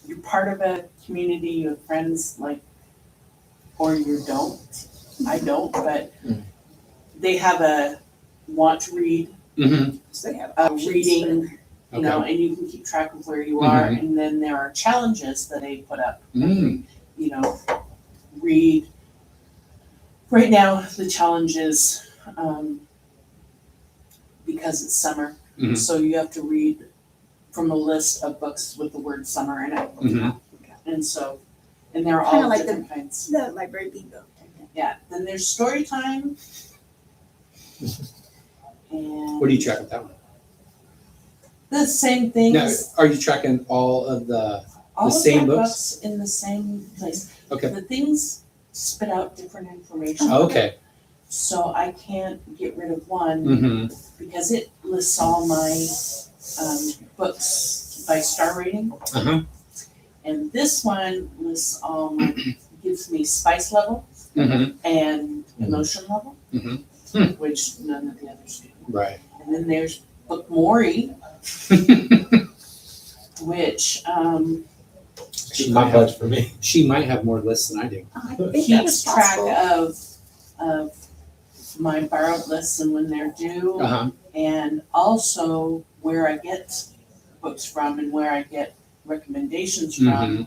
you're part of a community, you have friends or you don't. I don't, but they have a want to read, Mm-hmm. So they have a options reading, Okay. and you can keep track of where you are. And then there are challenges that they put up. Mm. Read. Right now, the challenge is because it's summer, Mhm. so you have to read from a list of books with the word summer in it. Mhm. And they're Kinda all like different kinds. The library bingo. Yeah, then there's story time. And What do you track with that one? the same things. Now, are you tracking all of the? All same of my books? in the same place. Okay. The things spit out different information. Okay. So I can't get rid of one Mm-hmm. because it lists all my books by star rating. Uh-huh. And this one lists all my, gives me spice level Mm-hmm. and emotion level, Mhm. which none of the others do. Right. And then there's Book Maury, which She might Complex have, for me. she might have more lists than I do. I think that keeps is track possible. of my borrowed lists and when they're due, Uh-huh. and also where I get books from and where I get recommendations from.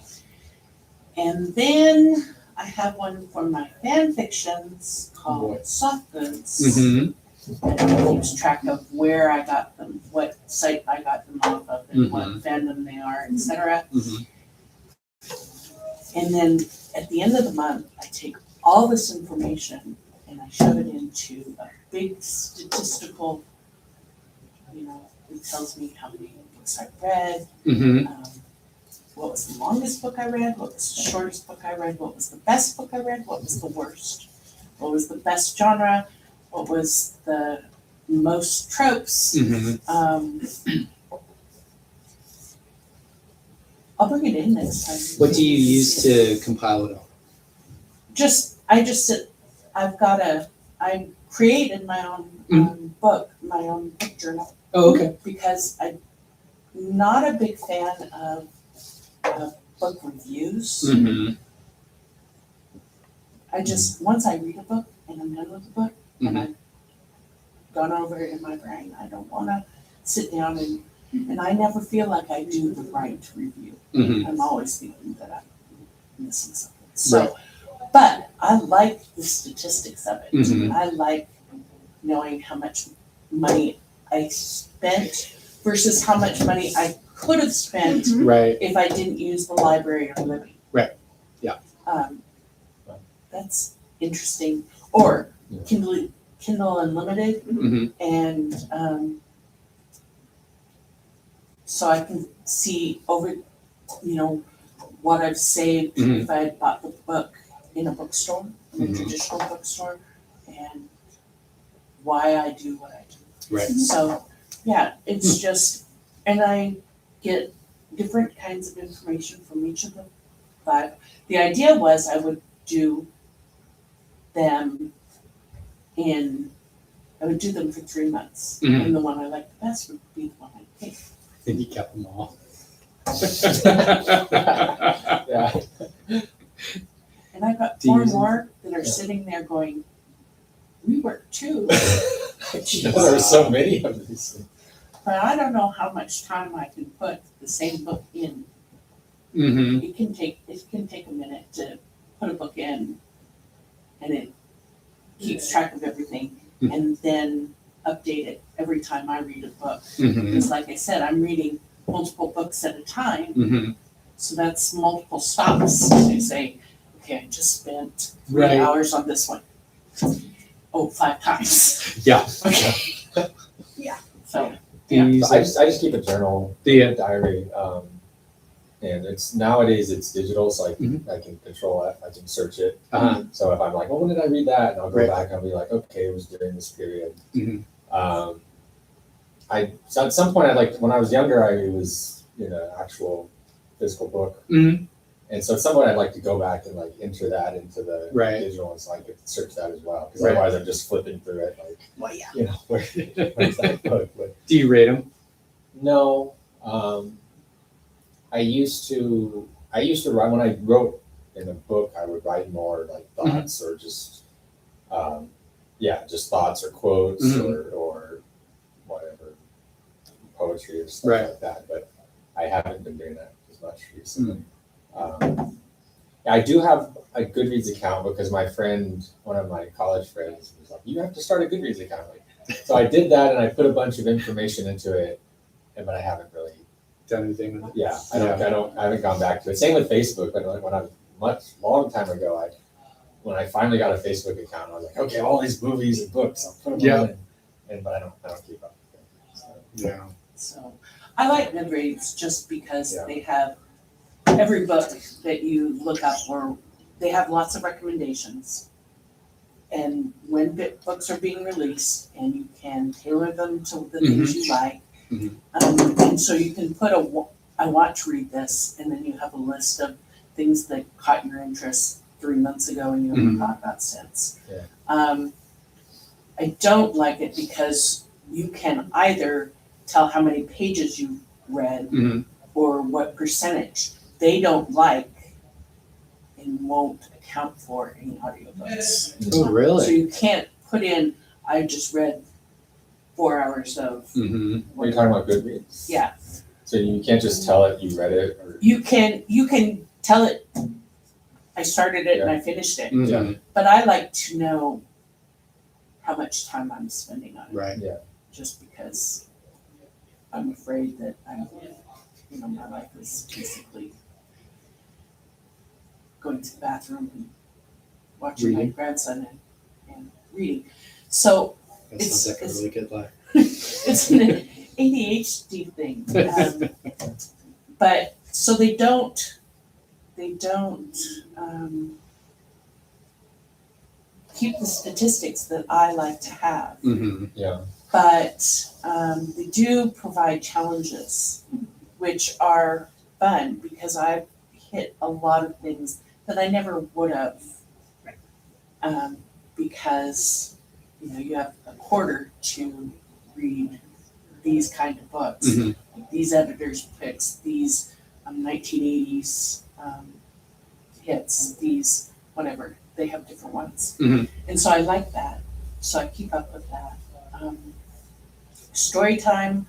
And then I have one for my fan fictions called Soft Goods. Mm-hmm. And it keeps track of where I got them, what site I got them off of, and what fandom they are, etc. Mm-hmm. And then at the end of the month, I take all this information and I shove it into a big statistical you know, it tells me how many books I've read, Mm-hmm. what was the longest book I read, what was the shortest book I read, what was the best book I read, what was the worst, what was the best genre, what was the most tropes. Mm-hmm. I'll bring it in next time. What do you use to compile it all? I created my own book, my own book journal. Oh, okay. Because I'm not a big fan of book reviews. Mm-hmm. I just, once I read a book and I'm done with the book and Mhm. I've gone over it in my brain, I don't wanna sit down and I never feel like I do the right review. Mm-hmm. I'm always thinking that I'm missing something. So, but I like the statistics of it. Mhm. I like knowing how much money I spent versus how much money I could have spent Mhm. Right. if I didn't use the library or Libby. Right. Yeah. That's interesting. Or Yeah. Kindle Unlimited, Mm-hmm. and so I can see over, what I've saved Mhm. if I had bought the book in a bookstore, in a Mhm. traditional bookstore, and why I do what I do. Right. So, yeah, it's just, and I get different kinds of information from each of the 5. The idea was I would do them for 3 months. Mhm. And the one I liked the best would be the one I picked. I think you kept them all. Yeah. And I've got Do you 4 use them? more that are sitting there going, we work too. There are so many of these. But I don't know how much time I can put the same book in. Mm-hmm. It can take a minute to put a book in, and it keeps track of everything, and then update it every time I read a book. Mm-hmm. Because like I said, I'm reading multiple books at a time, Mm-hmm. so that's multiple stops to say, okay, I just spent 3 Right. hours on this one. Oh, 5 times. Yeah. Okay. Yeah. So, Do you Yeah. use I it? just keep a journal, Yeah. diary, and nowadays it's digital, so I can control it, I can search it. Uh-huh. So if I'm like, well, when did I read that? And I'll go Right. back and I'll be like, okay, it was during this period. Mhm. So at some point, when I was younger, I was in an actual physical book. Mhm. And so at some point, I'd like to go back and enter that into the Right. digital, and so I could search that as well. Because Right. otherwise, I'm just flipping through it, Well, yeah. where's that book? But Do you rate them? no, I used to write, when I wrote in a book, I would write more thoughts or just, just thoughts or quotes Mhm. or whatever, poetry or stuff Right. like that. But I haven't been doing that as much recently. I do have a Goodreads account because one of my college friends was like, you have to start a Goodreads account. So I did that and I put a bunch of information into it, but I haven't really. Done anything with it? Yeah, I haven't gone back to it. Same with Facebook. But when I was long time ago, when I finally got a Facebook account, I was like, okay, all these movies and books, I'll put them Yeah. on. But I don't keep up with it. So, Yeah. So I like Goodreads just because Yeah. they have every book that you look up, or they have lots of recommendations. And when books are being released, and you can tailor them to the things you like. Mhm. And so you can put I want to read this, and then you have a list of things that caught your interest 3 months ago and you haven't thought about since. Yeah. I don't like it because you can either tell how many pages you've read Mhm. or what percentage. They don't like and won't account for any audiobooks. Oh, So really? you can't put in, I just read 4 hours of, Mm-hmm. Are you talking about Goodreads? yeah. So you can't just tell it you read it, or You can tell it, I started it and I finished it, Mm-hmm. but I like to know how much time I'm spending on it, Right. just because I'm afraid that my life is basically going to the bathroom and watching my Reading. grandson and reading. So That sounds like a It's- really good life. ADHD thing. But so they don't keep the statistics that I like to have. Mm-hmm. Yeah. But they do provide challenges, which are fun because I've hit a lot of things that I never would have. Because you have a quarter to read these kind of books, Mhm. like these editors' picks, these 1980s hits, these whatever. They have different ones, Mhm. and so I like that. So I keep up with that. Story time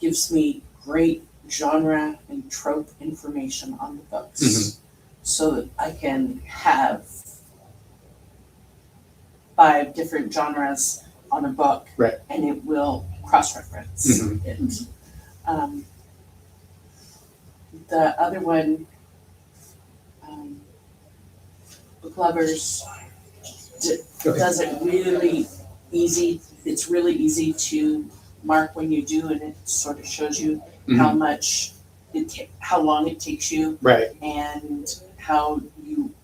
gives me great genre and trope information on the books, Mhm. so that I can have 5 different genres on a book, Right. and it will cross-reference Mhm. it. The other one, Book Lovers, Okay. does it really easy. It's really easy to mark when you do, and it sort of shows you how Mhm. much how long it takes you, Right. and how you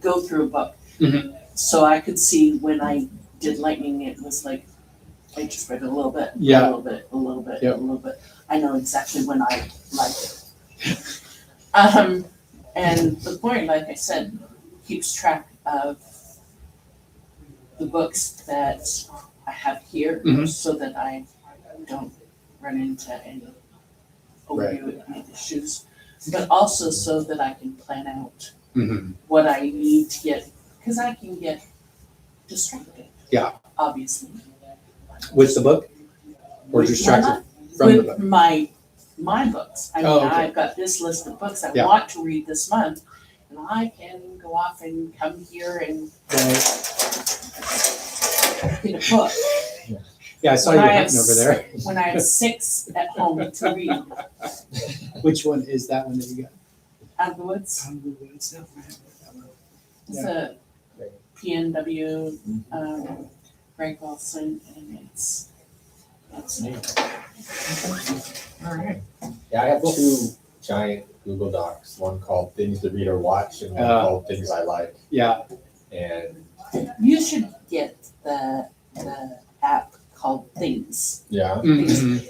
go through a book. Mhm. So I could see when I did Lightning, it was like I just read a little bit, Yeah. a little bit, a little bit, Yep. a little bit. I know exactly when I like it. And the point, like I said, keeps track of the books that I have here, Mhm. so that I don't run into any opioid issues, but also so that I can plan out Mhm. what I need to get, because I can get distracted. Yeah. Obviously. With the book, or With distracted from the with book? my books. I mean, Oh, okay. I've got this list of books I Yeah. want to read this month, and I can go off and come here and get a book. Yeah, I saw When you I have hunting over there. When I have 6 at home to read. Which one is that one that you got? Out of the Woods. Out of the Woods. No, I haven't read that one. It's a PNW, Ray Wilson, and it's neat. All right. Yeah, I have 2 giant Google Docs. One called Things to Read or Watch, and one called Things I Like. Yeah. And You should get the app called Things. yeah. Mhm.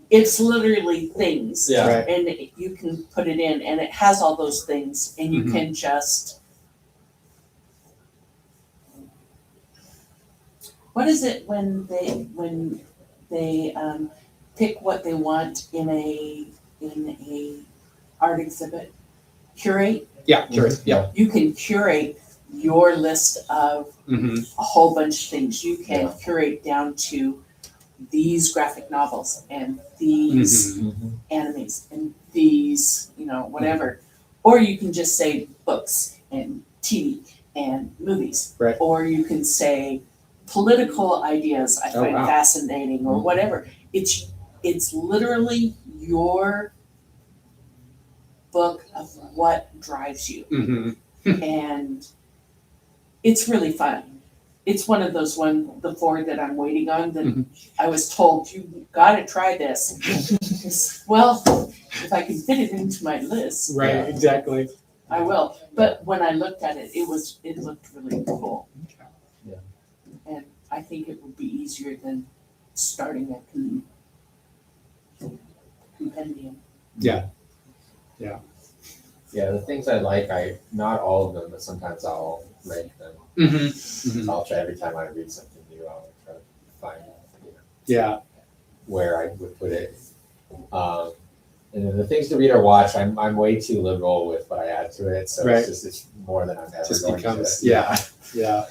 It's literally things. Yeah. Right. And you can put it in, and it has all those things, and you Mhm. can just. What is it when they pick what they want in a art exhibit? Curate. Yeah. Curate. Yeah. You can curate your list of Mhm. a whole bunch of things. You can Yeah. curate down to these graphic novels and these Mhm. animes and these, whatever. Or you can just say books and TV and movies. Right. Or you can say political ideas I Oh, find wow. fascinating or whatever. It's literally your book of what drives you. Mhm. And it's really fun. It's one of those the 4 that I'm waiting on that Mhm. I was told you gotta try this. Well, if I can fit it into my list, Right. Yeah. Exactly. I will. But when I looked at it, it looked really cool. Okay. Yeah. And I think it would be easier than starting a compendium. Yeah. Yeah, the things I like, not all of them, but sometimes I'll rank them. Mhm. So I'll try every time I read something new, I'll try to find Yeah. where I would put it. And then the things to read or watch, I'm way too liberal with what I add to it, so Right. it's more than I'm ever Just going becomes to. yeah.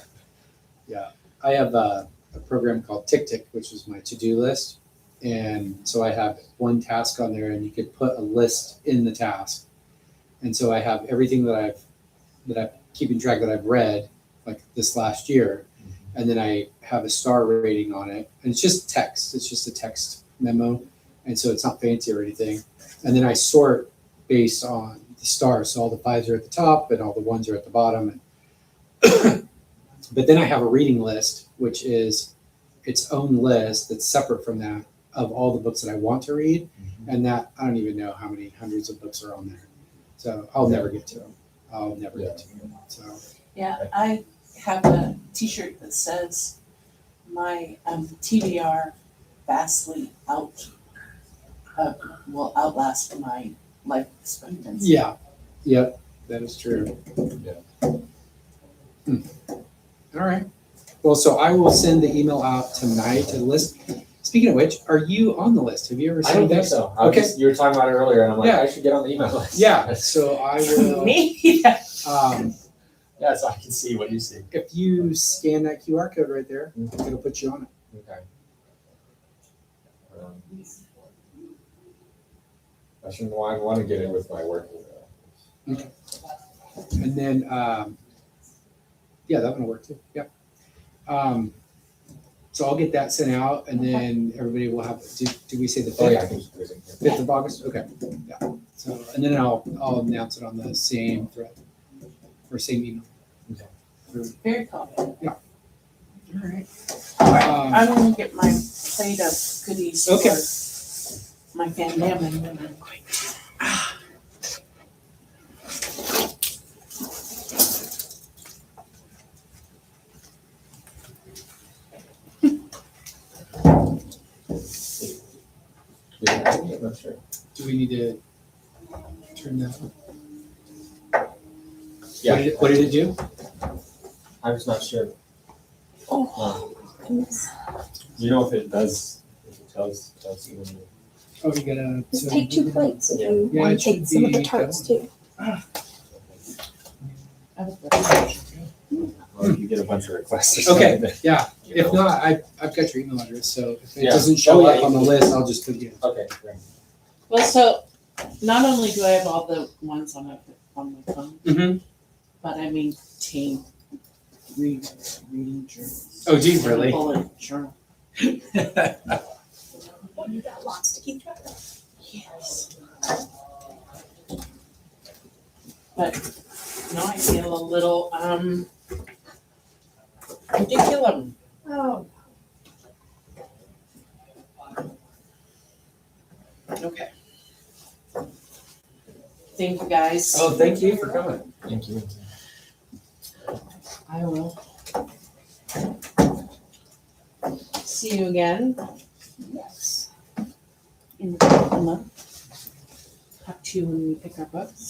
I have a program called Tick Tick, which is my to-do list, and so I have one task on there, and you could put a list in the task, and so I have everything that I'm keeping track that I've read like this last year, and then I have a star rating on it, and it's just text. It's just a text memo, and so it's not fancy or anything. And then I sort based on the stars, so all the 5s are at the top, and all the 1s are at the bottom. And but then I have a reading list, which is its own list that's separate from that of all the books that I want to read, Mm-hmm. and that I don't even know how many hundreds of books are on there. So I'll never get to them. I'll never get to them. So Yeah, I have a T-shirt that says my TBR vastly will outlast my life expectancy. yeah, yep, that is true. Yeah. All right. Well, so I will send the email out tonight to the list. Speaking of which, are you on the list? Have you ever I seen don't think this? so. Okay. You were talking about it earlier, and I'm like, Yeah. I should get on the email list. Yeah. So I will. Me? Yeah, so I can see what you see. If you scan that QR code right there, Mhm. it'll put you on it. Okay. I shouldn't want to get it with my work email. And then, yeah, that one will work too. Yep. So I'll get that sent out, and then everybody will have. Do we say the 5th? Oh yeah, I think it's in here. 5th of August. Okay. Yeah. So and then I'll announce it on the same thread or same email. Okay. Very cool. All right. I'm gonna get my plate of goodies Okay. for my family real quick. I'm not sure. Do we need to turn that on? Yeah. What did it do? I was not sure. Oh, goodness. Do you know if it does? If it tells you when you. Oh, you gotta. Just so take 2 plates if you Yeah, want it to take should some of the be tarts done. too. Or if you get a bunch of requests. Or Okay. something, Yeah. you If know. not, I've got your email address. So if it Yeah. doesn't show Oh, yeah, up on the you can- list, I'll just put you. Okay, great. Well, so not only do I have all the ones on my phone, Mm-hmm. but I maintain reading journals. Oh, geez, really? Bullet journal. You got lots to keep track of. Yes. But now I feel a little ridiculous. Oh, Okay. Thank you guys. Oh, thank you for coming. Thank you. I will see you again yes. in a month. Talk to you when we pick our books.